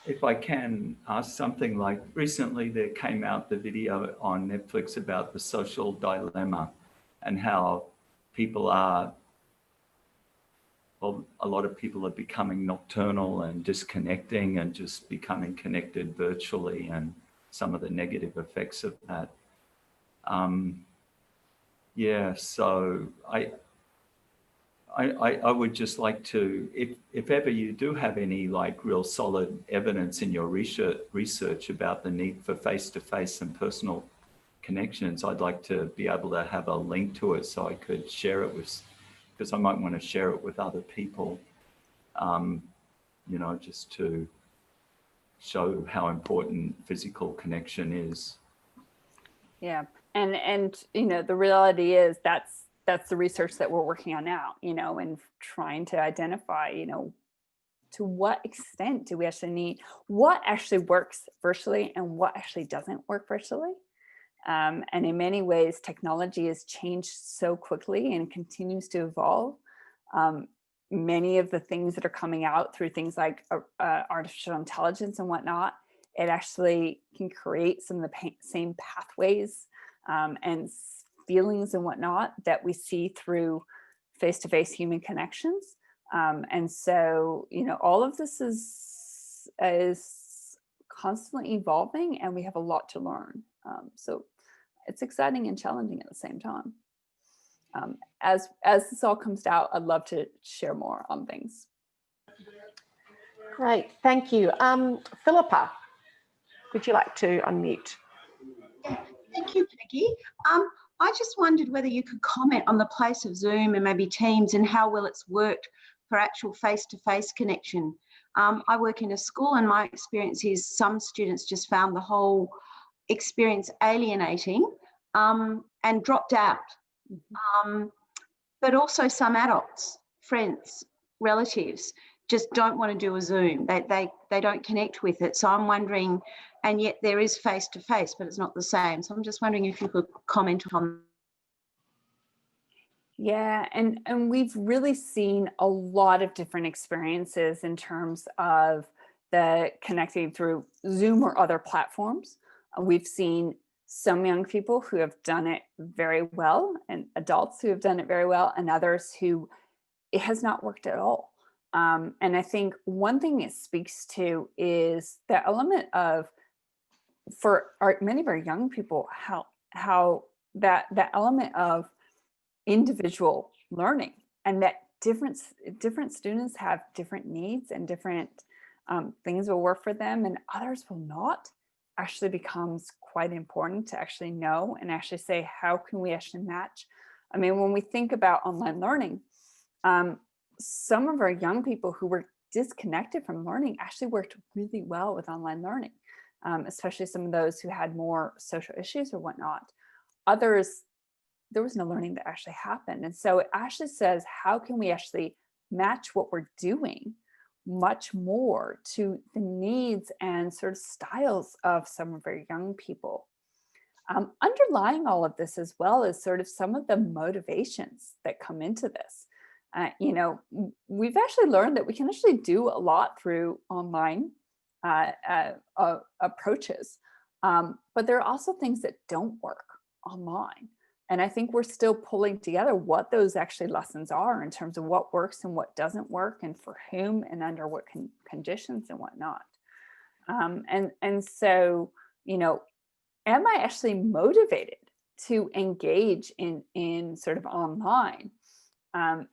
[SPEAKER 4] If I can ask something, like recently there came out the video on Netflix about the social dilemma and how people are, well, a lot of people are becoming nocturnal and disconnecting and just becoming connected virtually, and some of the negative effects of that. Yeah, so I would just like to, if ever you do have any like real solid evidence in your research about the need for face-to-face and personal connections, I'd like to be able to have a link to it so I could share it with, because I might want to share it with other people, you know, just to show how important physical connection is.
[SPEAKER 2] Yeah, and you know, the reality is that's the research that we're working on now, you know, and trying to identify, you know, to what extent do we actually need, what actually works virtually and what actually doesn't work virtually. And in many ways, technology has changed so quickly and continues to evolve. Many of the things that are coming out through things like artificial intelligence and whatnot, it actually can create some of the same pathways and feelings and whatnot that we see through face-to-face human connections. And so, you know, all of this is constantly evolving, and we have a lot to learn. So it's exciting and challenging at the same time. As this all comes out, I'd love to share more on things.
[SPEAKER 1] Great, thank you. Philippa, would you like to unmute?
[SPEAKER 5] Yeah, thank you, Peggy. I just wondered whether you could comment on the place of Zoom and maybe Teams and how well it's worked for actual face-to-face connection. I work in a school, and my experience is some students just found the whole experience alienating and dropped out. But also some adults, friends, relatives just don't want to do a Zoom. They don't connect with it. So I'm wondering, and yet there is face-to-face, but it's not the same. So I'm just wondering if you could comment on.
[SPEAKER 2] Yeah, and we've really seen a lot of different experiences in terms of the connecting through Zoom or other platforms. We've seen some young people who have done it very well, and adults who have done it very well, and others who it has not worked at all. And I think one thing it speaks to is the element of, for many of our young people, how that element of individual learning, and that different students have different needs and different things will work for them and others will not, actually becomes quite important to actually know and actually say, how can we actually match? I mean, when we think about online learning, some of our young people who were disconnected from learning actually worked really well with online learning, especially some of those who had more social issues or whatnot. Others, there was no learning that actually happened. And so it actually says, how can we actually match what we're doing much more to the needs and sort of styles of some of our young people? Underlying all of this as well is sort of some of the motivations that come into this. You know, we've actually learned that we can actually do a lot through online approaches, but there are also things that don't work online. And I think we're still pulling together what those actually lessons are in terms of what works and what doesn't work, and for whom and under what conditions and whatnot. And so, you know, am I actually motivated to engage in sort of online? You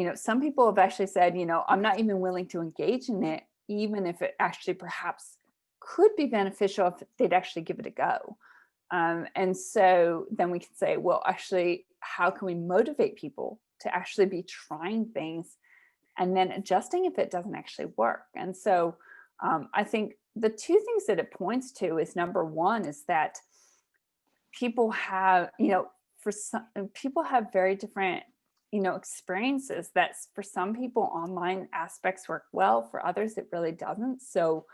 [SPEAKER 2] know, some people have actually said, you know, I'm not even willing to engage in it, even if it actually perhaps could be beneficial if they'd actually give it a go. And so then we can say, well, actually, how can we motivate people to actually be trying things and then adjusting if it doesn't actually work? And so I think the two things that it points to is, number one, is that people have, you know, for some people have very different, you know, experiences. That for some people, online aspects work well, for others it really doesn't. So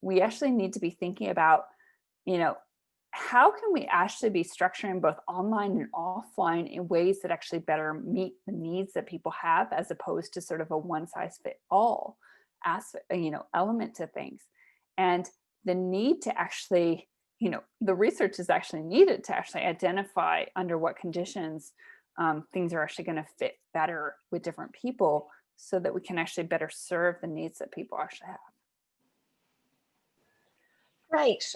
[SPEAKER 2] we actually need to be thinking about, you know, how can we actually be structuring both online and offline in ways that actually better meet the needs that people have, as opposed to sort of a one size fit all aspect, you know, element to things. And the need to actually, you know, the research is actually needed to actually identify under what conditions things are actually going to fit better with different people, so that we can actually better serve the needs that people actually have.
[SPEAKER 1] Great.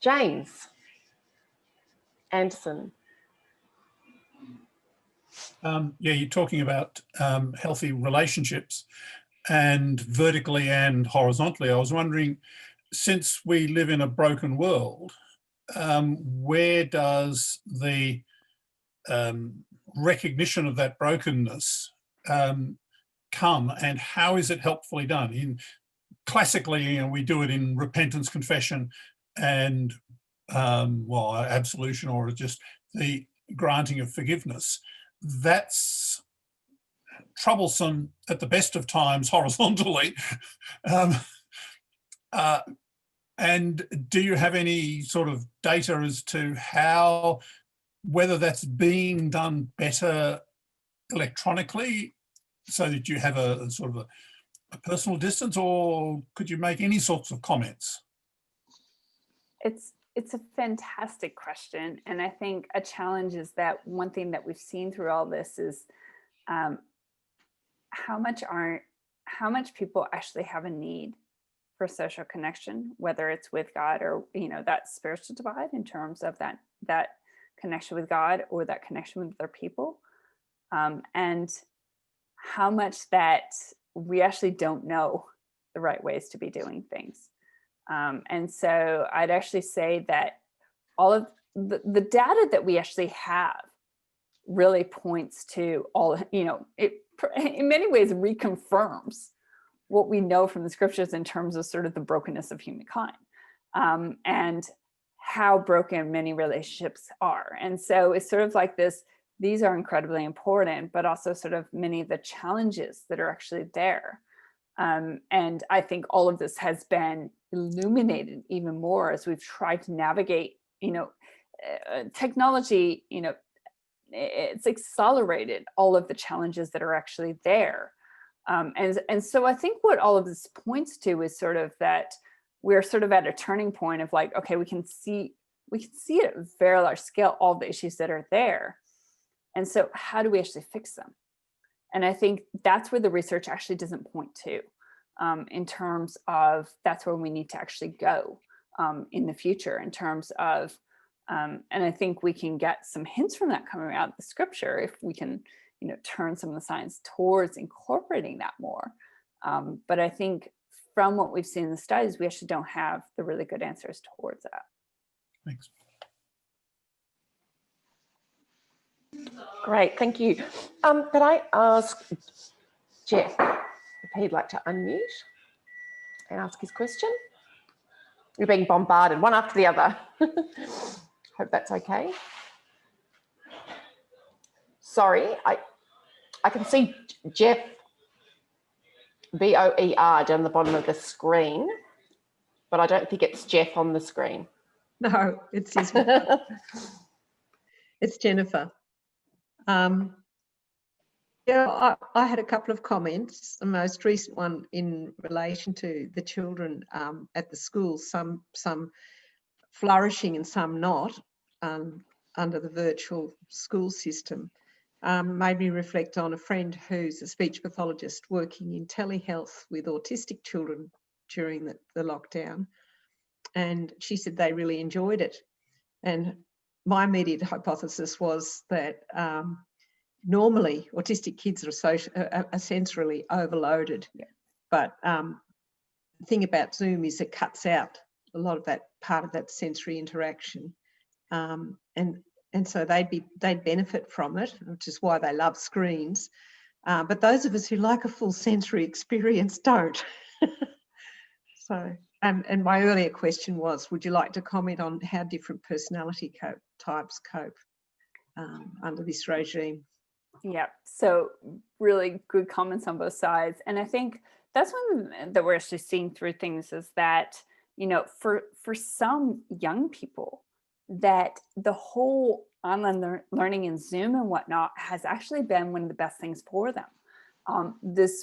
[SPEAKER 1] James Anderson.
[SPEAKER 6] Yeah, you're talking about healthy relationships, and vertically and horizontally. I was wondering, since we live in a broken world, where does the recognition of that brokenness come, and how is it helpfully done? Classically, you know, we do it in repentance, confession, and well, absolution, or just the granting of forgiveness. That's troublesome at the best of times horizontally. And do you have any sort of data as to how, whether that's being done better electronically, so that you have a sort of a personal distance, or could you make any sorts of comments?
[SPEAKER 2] It's a fantastic question. And I think a challenge is that one thing that we've seen through all this is how much people actually have a need for social connection, whether it's with God or, you know, that spiritual divide in terms of that connection with God or that connection with other people, and how much that we actually don't know the right ways to be doing things. And so I'd actually say that all of the data that we actually have really points to all, you know, it in many ways reconfirms what we know from the scriptures in terms of sort of the brokenness of humankind, and how broken many relationships are. And so it's sort of like this, these are incredibly important, but also sort of many of the challenges that are actually there. And I think all of this has been illuminated even more as we've tried to navigate, you know, technology, you know, it's accelerated all of the challenges that are actually there. And so I think what all of this points to is sort of that we're sort of at a turning point of like, okay, we can see at a very large scale all the issues that are there. And so how do we actually fix them? And I think that's where the research actually doesn't point to, in terms of that's where we need to actually go in the future in terms of, and I think we can get some hints from that coming out of the scripture if we can, you know, turn some of the science towards incorporating that more. But I think from what we've seen in the studies, we actually don't have the really good answers towards that.
[SPEAKER 6] Thanks.
[SPEAKER 1] Great, thank you. Could I ask Jeff if he'd like to unmute and ask his question? You're being bombarded, one after the other. Hope that's okay. Sorry, I can see Jeff, B-O-E-R, down the bottom of the screen, but I don't think it's Jeff on the screen.
[SPEAKER 7] No, it's his, it's Jennifer. Yeah, I had a couple of comments. The most recent one in relation to the children at the school, some flourishing and some not, under the virtual school system, made me reflect on a friend who's a speech pathologist working in telehealth with autistic children during the lockdown. And she said they really enjoyed it. And my immediate hypothesis was that normally autistic kids are sensorily overloaded. Yeah. But the thing about Zoom is it cuts out a lot of that part of that sensory interaction. And so they'd benefit from it, which is why they love screens. But those of us who like a full sensory experience don't. So, and my earlier question was, would you like to comment on how different personality types cope under this regime?
[SPEAKER 2] Yeah, so really good comments on both sides. And I think that's one that we're actually seeing through things is that, you know, for some young people, that the whole online learning in Zoom and whatnot has actually been one of the best things for them.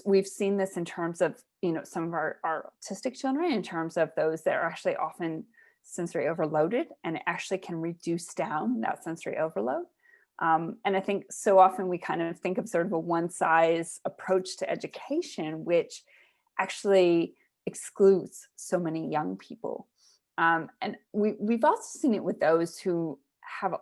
[SPEAKER 2] We've seen this in terms of, you know, some of our autistic children, in terms of those that are actually often sensory overloaded, and it actually can reduce down that sensory overload. And I think so often we kind of think of sort of a one size approach to education, which actually excludes so many young people. And we've also seen it with those who have,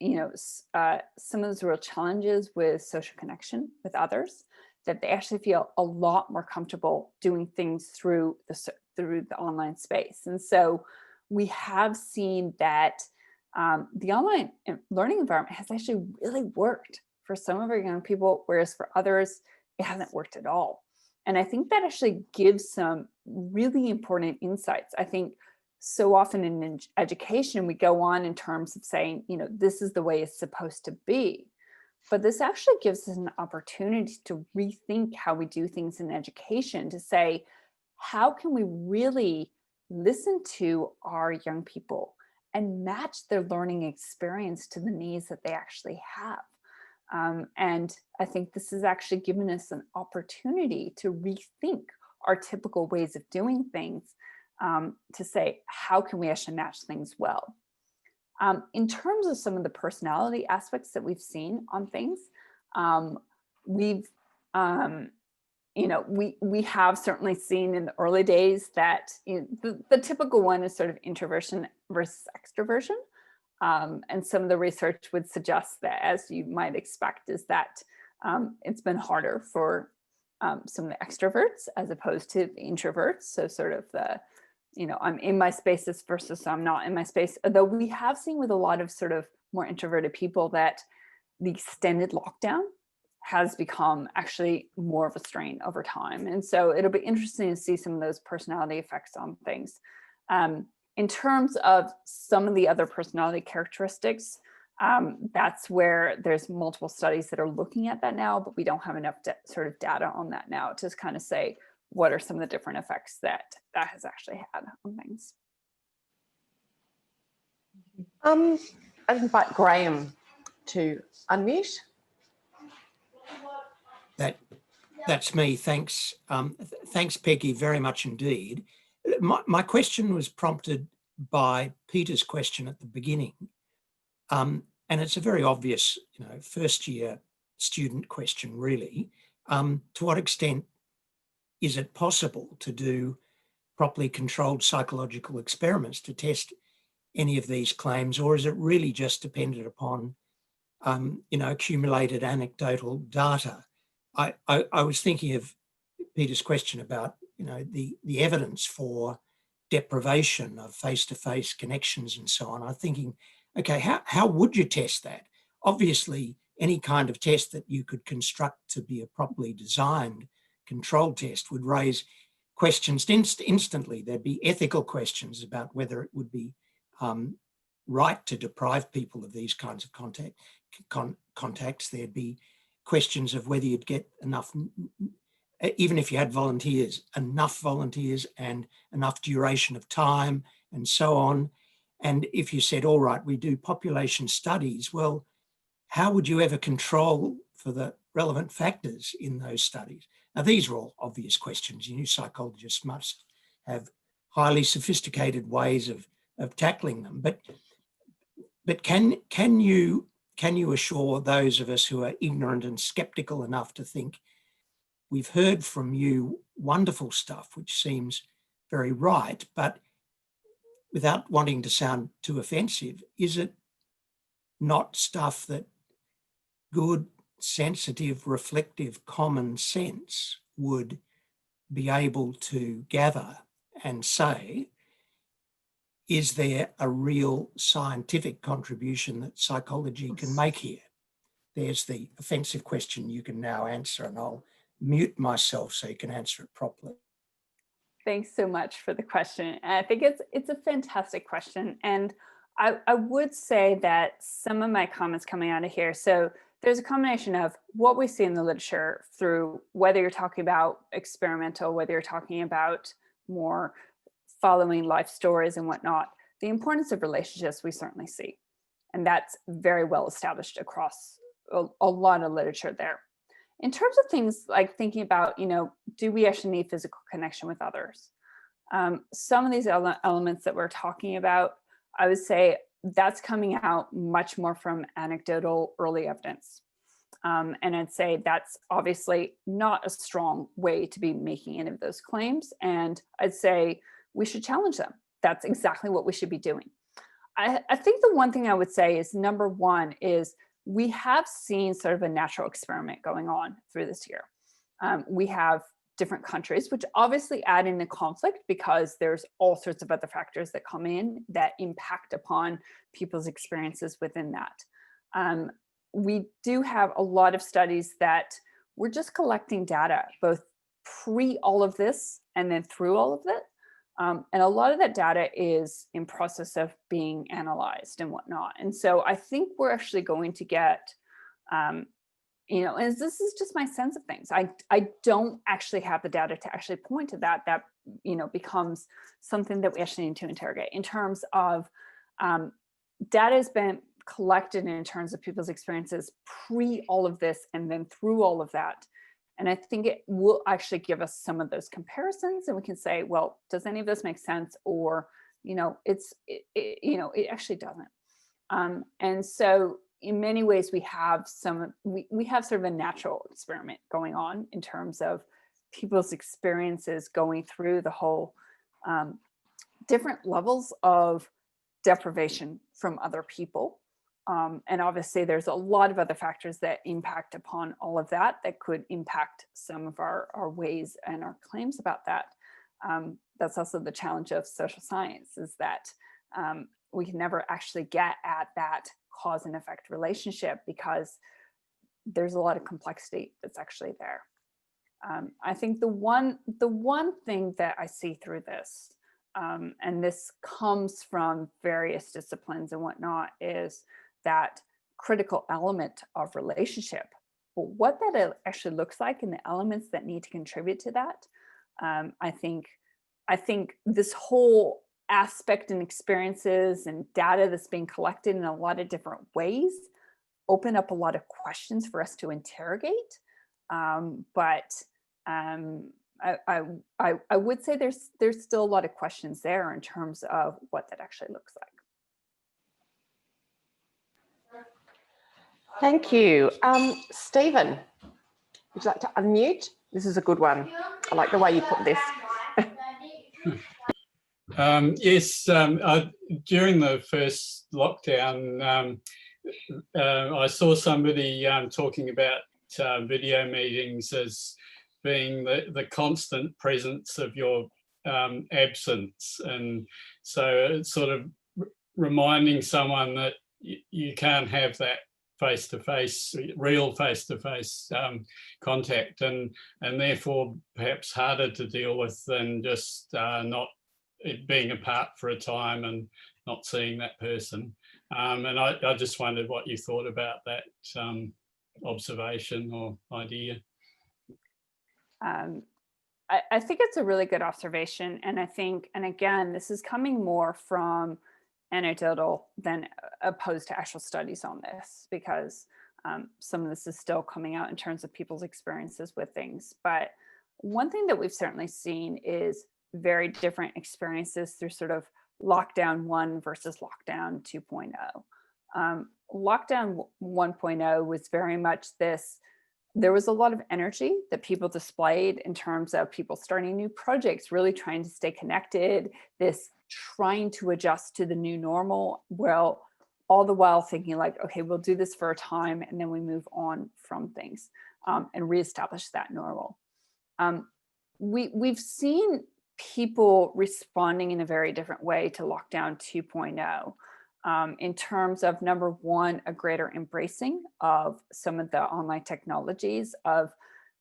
[SPEAKER 2] you know, some of those real challenges with social connection with others, that they actually feel a lot more comfortable doing things through the online space. And so we have seen that the online learning environment has actually really worked for some of our young people, whereas for others, it hasn't worked at all. And I think that actually gives some really important insights. I think so often in education, we go on in terms of saying, you know, this is the way it's supposed to be. But this actually gives us an opportunity to rethink how we do things in education, to say, how can we really listen to our young people and match their learning experience to the needs that they actually have? And I think this has actually given us an opportunity to rethink our typical ways of doing things, to say, how can we actually match things well? In terms of some of the personality aspects that we've seen on things, we have certainly seen in the early days that, you know, the typical one is sort of introversion versus extroversion. And some of the research would suggest that, as you might expect, is that it's been harder for some of the extroverts as opposed to the introverts. So sort of the, you know, I'm in my spaces versus I'm not in my space. Although we have seen with a lot of sort of more introverted people that the extended lockdown has become actually more of a strain over time. And so it'll be interesting to see some of those personality effects on things. In terms of some of the other personality characteristics, that's where there's multiple studies that are looking at that now, but we don't have enough sort of data on that now to kind of say, what are some of the different effects that has actually had on things?
[SPEAKER 1] I'd invite Graham to unmute.
[SPEAKER 8] That's me. Thanks. Thanks, Peggy, very much indeed. My question was prompted by Peter's question at the beginning. And it's a very obvious, you know, first year student question, really. To what extent is it possible to do properly controlled psychological experiments to test any of these claims, or is it really just dependent upon, you know, accumulated anecdotal data? I was thinking of Peter's question about, you know, the evidence for deprivation of face-to-face connections and so on. I'm thinking, okay, how would you test that? Obviously, any kind of test that you could construct to be a properly designed control test would raise questions instantly. There'd be ethical questions about whether it would be right to deprive people of these kinds of contacts. There'd be questions of whether you'd get enough, even if you had volunteers, enough volunteers and enough duration of time and so on. And if you said, all right, we do population studies, well, how would you ever control for the relevant factors in those studies? Now, these are all obvious questions. You psychologists must have highly sophisticated ways of tackling them. But can you assure those of us who are ignorant and skeptical enough to think, we've heard from you wonderful stuff, which seems very right, but without wanting to sound too offensive, is it not stuff that good, sensitive, reflective, common sense would be able to gather and say, is there a real scientific contribution that psychology can make here? There's the offensive question you can now answer, and I'll mute myself so you can answer it properly.
[SPEAKER 2] Thanks so much for the question. And I think it's a fantastic question. And I would say that some of my comments coming out of here, so there's a combination of what we see in the literature through whether you're talking about experimental, whether you're talking about more following life stories and whatnot. The importance of relationships we certainly see. And that's very well established across a lot of literature there. In terms of things like thinking about, do we actually need physical connection with others? Some of these elements that we're talking about, I would say that's coming out much more from anecdotal early evidence. And I'd say that's obviously not a strong way to be making any of those claims. And I'd say we should challenge them. That's exactly what we should be doing. I think the one thing I would say is, number one, is we have seen sort of a natural experiment going on through this year. We have different countries, which obviously add in a conflict because there's all sorts of other factors that come in that impact upon people's experiences within that. We do have a lot of studies that we're just collecting data, both pre all of this and then through all of it. And a lot of that data is in process of being analyzed and whatnot. And so I think we're actually going to get, and this is just my sense of things. I don't actually have the data to actually point to that becomes something that we actually need to interrogate in terms of data has been collected in terms of people's experiences pre all of this and then through all of that. And I think it will actually give us some of those comparisons, and we can say, well, does any of this make sense? Or, it actually doesn't. And so in many ways, we have we have sort of a natural experiment going on in terms of people's experiences going through the whole different levels of deprivation from other people. And obviously there's a lot of other factors that impact upon all of that could impact some of our ways and our claims about that. That's also the challenge of social science, is that we can never actually get at that cause and effect relationship because there's a lot of complexity that's actually there. I think the one thing that I see through this, and this comes from various disciplines and whatnot, is that critical element of relationship. But what that actually looks like and the elements that need to contribute to that, I think this whole aspect and experiences and data that's being collected in a lot of different ways open up a lot of questions for us to interrogate. But I would say there's still a lot of questions there in terms of what that actually looks like.
[SPEAKER 1] Thank you. Stephen, would you like to unmute? This is a good one. I like the way you put this.
[SPEAKER 6] Yes, during the first lockdown, I saw somebody talking about video meetings as being the constant presence of your absence. And so it's sort of reminding someone that you can't have that face-to-face, real face-to-face contact, and therefore perhaps harder to deal with than just not being apart for a time and not seeing that person. And I just wondered what you thought about that observation or idea.
[SPEAKER 2] I think it's a really good observation. And I think, and again, this is coming more from anecdotal than opposed to actual studies on this, because some of this is still coming out in terms of people's experiences with things. But one thing that we've certainly seen is very different experiences through sort of lockdown 1 versus lockdown 2.0. Lockdown 1.0 was very much this, there was a lot of energy that people displayed in terms of people starting new projects, really trying to stay connected, this trying to adjust to the new normal, well, all the while thinking like, okay, we'll do this for a time and then we move on from things and reestablish that normal. We've seen people responding in a very different way to lockdown 2.0 in terms of, number one, a greater embracing of some of the online technologies of,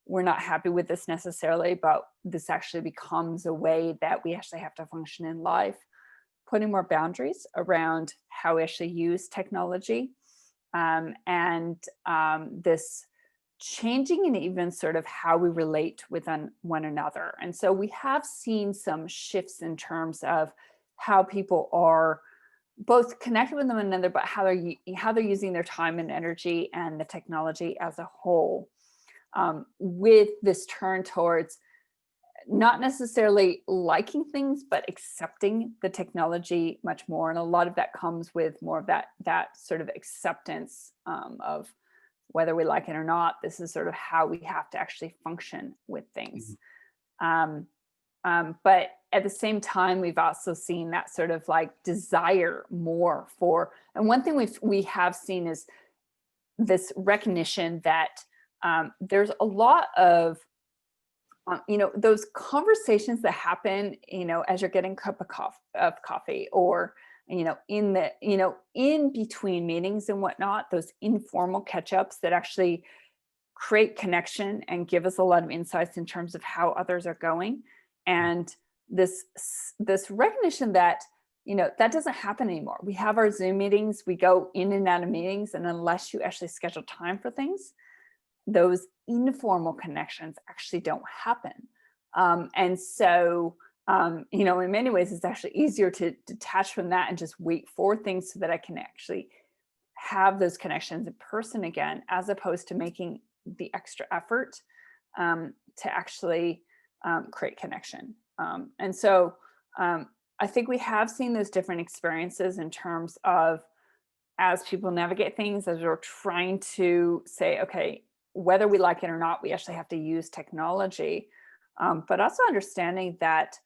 [SPEAKER 2] we're not happy with this necessarily, but this actually becomes a way that we actually have to function in life, putting more boundaries around how we actually use technology, and this changing and even sort of how we relate with one another. And so we have seen some shifts in terms of how people are both connected with one another, but how they're using their time and energy and the technology as a whole, with this turn towards not necessarily liking things, but accepting the technology much more. And a lot of that comes with more of that sort of acceptance of whether we like it or not, this is sort of how we have to actually function with things. But at the same time, we've also seen that sort of like desire more for, and one thing we have seen is this recognition that there's a lot of, those conversations that happen, as you're getting a cup of coffee or, in between meetings and whatnot, those informal catch-ups that actually create connection and give us a lot of insights in terms of how others are going. And this recognition that, that doesn't happen anymore. We have our Zoom meetings, we go in and out of meetings, and unless you actually schedule time for things, those informal connections actually don't happen. And so, in many ways, it's actually easier to detach from that and just wait for things so that I can actually have those connections in person again, as opposed to making the extra effort to actually create connection. And so I think we have seen those different experiences in terms of, as people navigate things, as we're trying to say, okay, whether we like it or not, we actually have to use technology, but also understanding that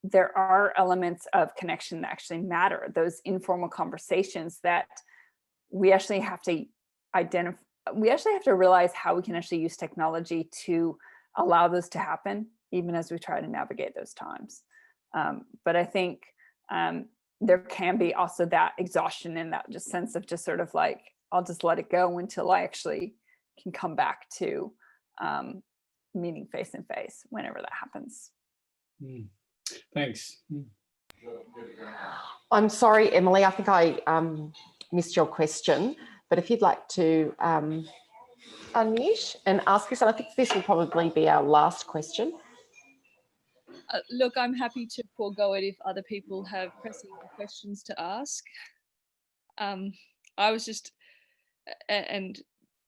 [SPEAKER 2] there are elements of connection that actually matter, those informal conversations that we actually have to identify. We actually have to realize how we can actually use technology to allow those to happen, even as we try to navigate those times. But I think there can be also that exhaustion and that just sense of just sort of like, I'll just let it go until I actually can come back to meeting face to face whenever that happens.
[SPEAKER 6] Thanks.
[SPEAKER 1] I'm sorry, Emily, I think I missed your question, but if you'd like to unmute and ask us, and I think this will probably be our last question.
[SPEAKER 9] Look, I'm happy to forego it if other people have pressing questions to ask. I was just, and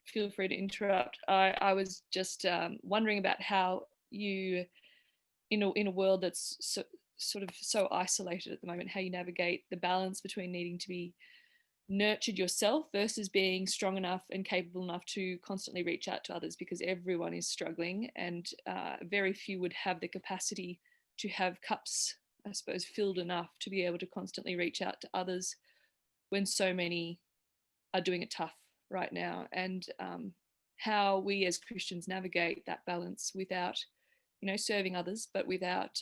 [SPEAKER 9] feel free to interrupt, I was just wondering about how you, in a world that's sort of so isolated at the moment, how you navigate the balance between needing to be nurtured yourself versus being strong enough and capable enough to constantly reach out to others, because everyone is struggling and very few would have the capacity to have cups, I suppose, filled enough to be able to constantly reach out to others when so many are doing it tough right now, and how we as Christians navigate that balance without, serving others, but without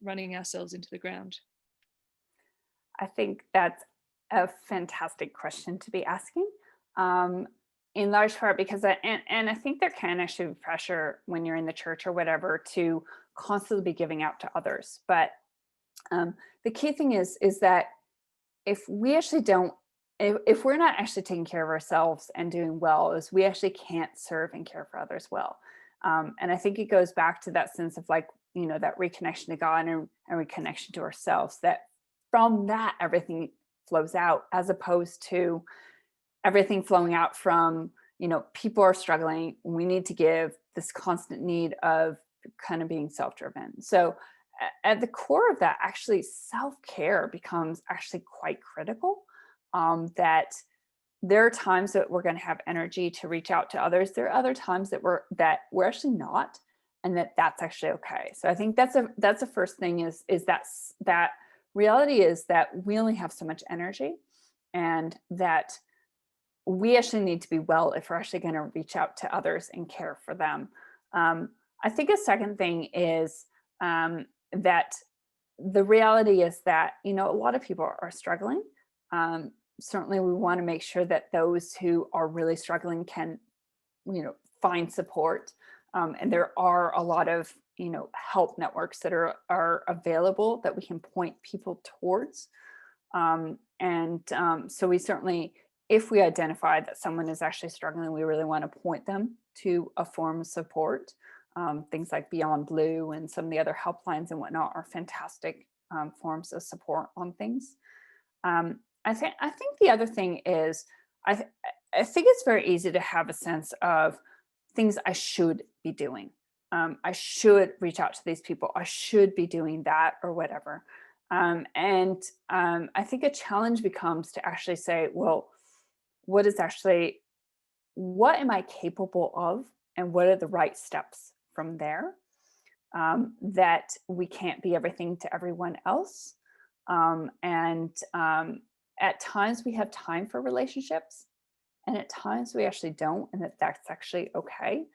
[SPEAKER 9] running ourselves into the ground.
[SPEAKER 2] I think that's a fantastic question to be asking, in large part because and I think there can actually be pressure when you're in the church or whatever to constantly be giving out to others. But the key thing is that if we actually don't, if we're not actually taking care of ourselves and doing well, is we actually can't serve and care for others well. And I think it goes back to that sense of like, that reconnection to God and reconnection to ourselves, that from that, everything flows out, as opposed to everything flowing out from, you know, people are struggling, we need to give, this constant need of kind of being self-driven. So at the core of that, actually self-care becomes actually quite critical. That there are times that we're going to have energy to reach out to others. There are other times that we're actually not, and that's actually okay. So I think that's the first thing is that reality is that we only have so much energy, and that we actually need to be well if we're actually going to reach out to others and care for them. I think a second thing is that the reality is that, you know, a lot of people are struggling. Certainly we want to make sure that those who are really struggling can, you know, find support. And there are a lot of, you know, help networks that are available that we can point people towards. So we certainly, if we identify that someone is actually struggling, we really want to point them to a form of support. Things like Beyond Blue and some of the other helplines and whatnot are fantastic forms of support on things. I think the other thing is, I think it's very easy to have a sense of things I should be doing. I should reach out to these people. I should be doing that or whatever. I think a challenge becomes to actually say, well, what am I capable of? And what are the right steps from there? That we can't be everything to everyone else. At times we have time for relationships, and at times we actually don't, and that's actually okay.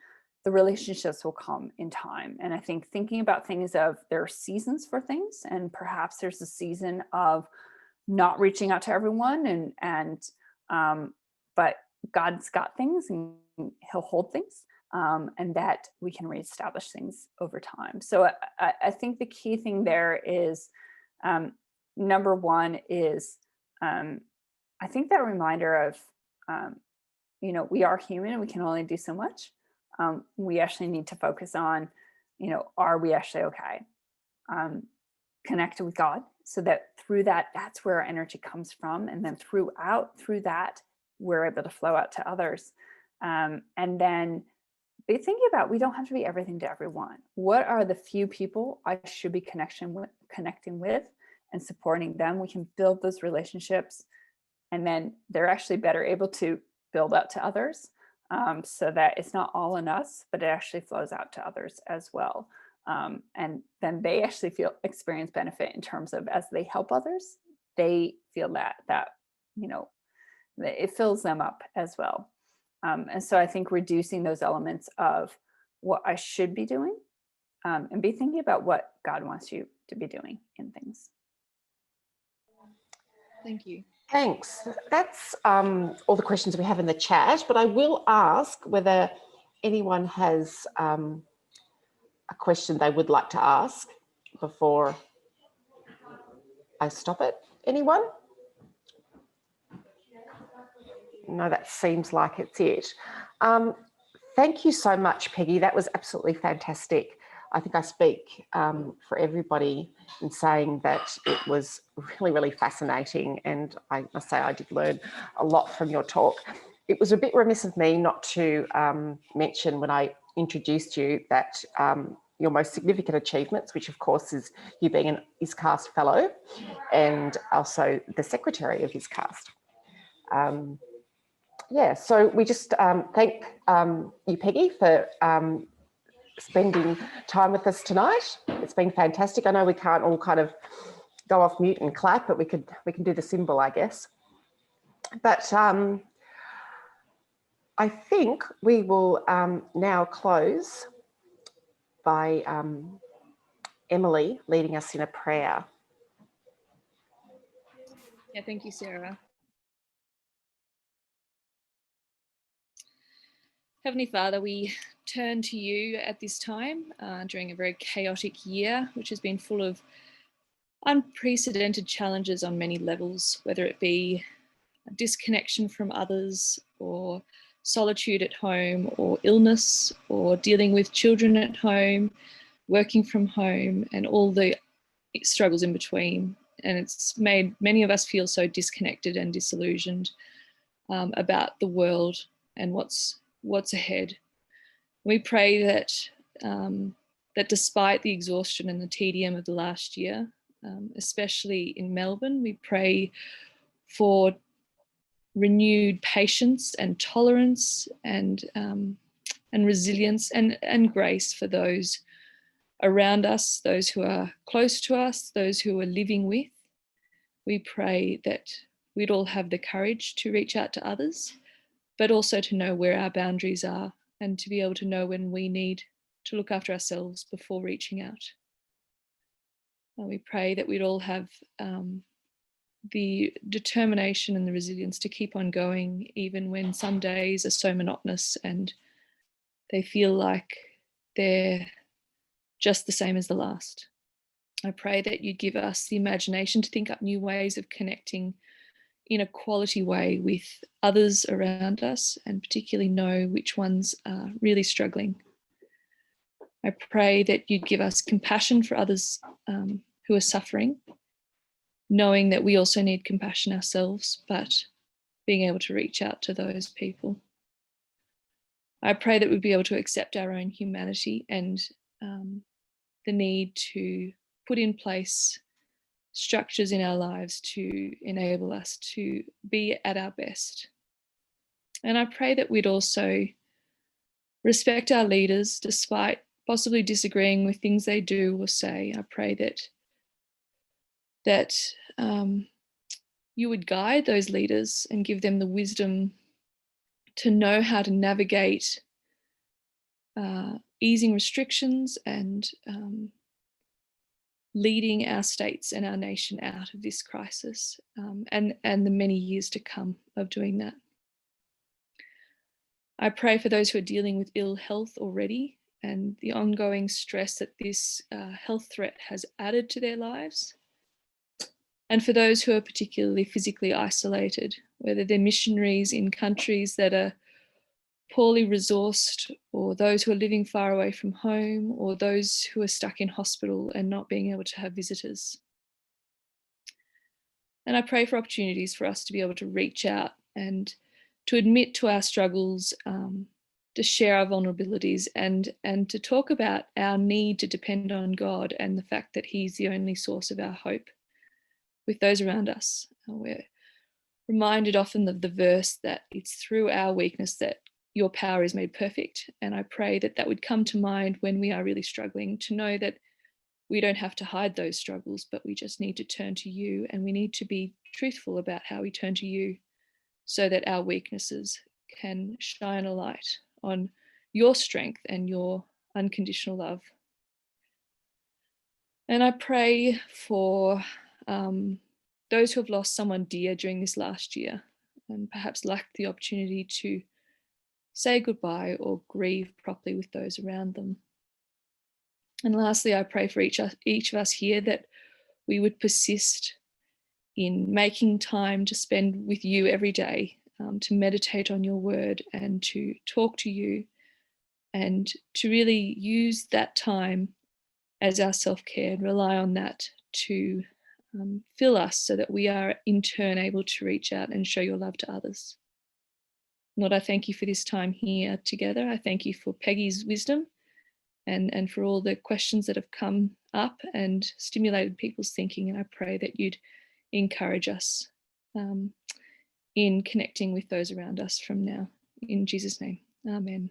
[SPEAKER 2] The relationships will come in time. And I think thinking about things of, there are seasons for things, and perhaps there's a season of not reaching out to everyone, but God's got things and he'll hold things, and that we can reestablish things over time. So I think the key thing there is, number one is, I think that reminder of, you know, we are human and we can only do so much. We actually need to focus on, you know, are we actually okay? Connected with God, so that through that, that's where our energy comes from. And then through that, we're able to flow out to others. And then be thinking about, we don't have to be everything to everyone. What are the few people I should be connecting with and supporting them? We can build those relationships, and then they're actually better able to build out to others, so that it's not all in us, but it actually flows out to others as well. And then they actually experience benefit in terms of, as they help others, they feel that, you know, it fills them up as well. And so I think reducing those elements of what I should be doing, and be thinking about what God wants you to be doing in things.
[SPEAKER 9] Thank you.
[SPEAKER 1] Thanks. That's all the questions we have in the chat, but I will ask whether anyone has a question they would like to ask before I stop it. Anyone? No, that seems like it's it. Thank you so much, Peggy. That was absolutely fantastic. I think I speak for everybody in saying that it was really, really fascinating. And I must say I did learn a lot from your talk. It was a bit remiss of me not to mention when I introduced you that your most significant achievements, which of course is you being an ISCAST fellow and also the secretary of ISCAST. Yeah, so we just thank you, Peggy, for spending time with us tonight. It's been fantastic. I know we can't all kind of go off mute and clap, but we can do the symbol, I guess. But I think we will now close by Emily leading us in a prayer.
[SPEAKER 9] Yeah, thank you, Sarah. Heavenly Father, we turn to you at this time during a very chaotic year, which has been full of unprecedented challenges on many levels, whether it be a disconnection from others, or solitude at home, or illness, or dealing with children at home, working from home, and all the struggles in between. and it's made many of us feel so disconnected and disillusioned about the world and what's ahead. We pray that that despite the exhaustion and the tedium of the last year, especially in Melbourne, we pray for renewed patience and tolerance and resilience and grace for those around us, those who are close to us, those who we're living with. We pray that we'd all have the courage to reach out to others, but also to know where our boundaries are and to be able to know when we need to look after ourselves before reaching out. And we pray that we'd all have the determination and the resilience to keep on going, even when some days are so monotonous and they feel like they're just the same as the last. I pray that you give us the imagination to think up new ways of connecting in a quality way with others around us, and particularly know which ones are really struggling. I pray that you give us compassion for others who are suffering, knowing that we also need compassion ourselves, but being able to reach out to those people. I pray that we'd be able to accept our own humanity and the need to put in place structures in our lives to enable us to be at our best. And I pray that we'd also respect our leaders despite possibly disagreeing with things they do or say. I pray that you would guide those leaders and give them the wisdom to know how to navigate easing restrictions and leading our states and our nation out of this crisis and the many years to come of doing that. I pray for those who are dealing with ill health already and the ongoing stress that this health threat has added to their lives. And for those who are particularly physically isolated, whether they're missionaries in countries that are poorly resourced, or those who are living far away from home, or those who are stuck in hospital and not being able to have visitors. And I pray for opportunities for us to be able to reach out and to admit to our struggles, to share our vulnerabilities, and to talk about our need to depend on God and the fact that He's the only source of our hope with those around us. We're reminded often of the verse that it's through our weakness that your power is made perfect. And I pray that that would come to mind when we are really struggling, to know that we don't have to hide those struggles, but we just need to turn to you, and we need to be truthful about how we turn to you so that our weaknesses can shine a light on your strength and your unconditional love. And I pray for those who have lost someone dear during this last year and perhaps lacked the opportunity to say goodbye or grieve properly with those around them. And lastly, I pray for each of us here that we would persist in making time to spend with you every day, to meditate on your word and to talk to you, and to really use that time as our self-care and rely on that to fill us so that we are in turn able to reach out and show your love to others. Lord, I thank you for this time here together. I thank you for Peggy's wisdom and for all the questions that have come up and stimulated people's thinking. And I pray that you'd encourage us in connecting with those around us from now. In Jesus' name, amen.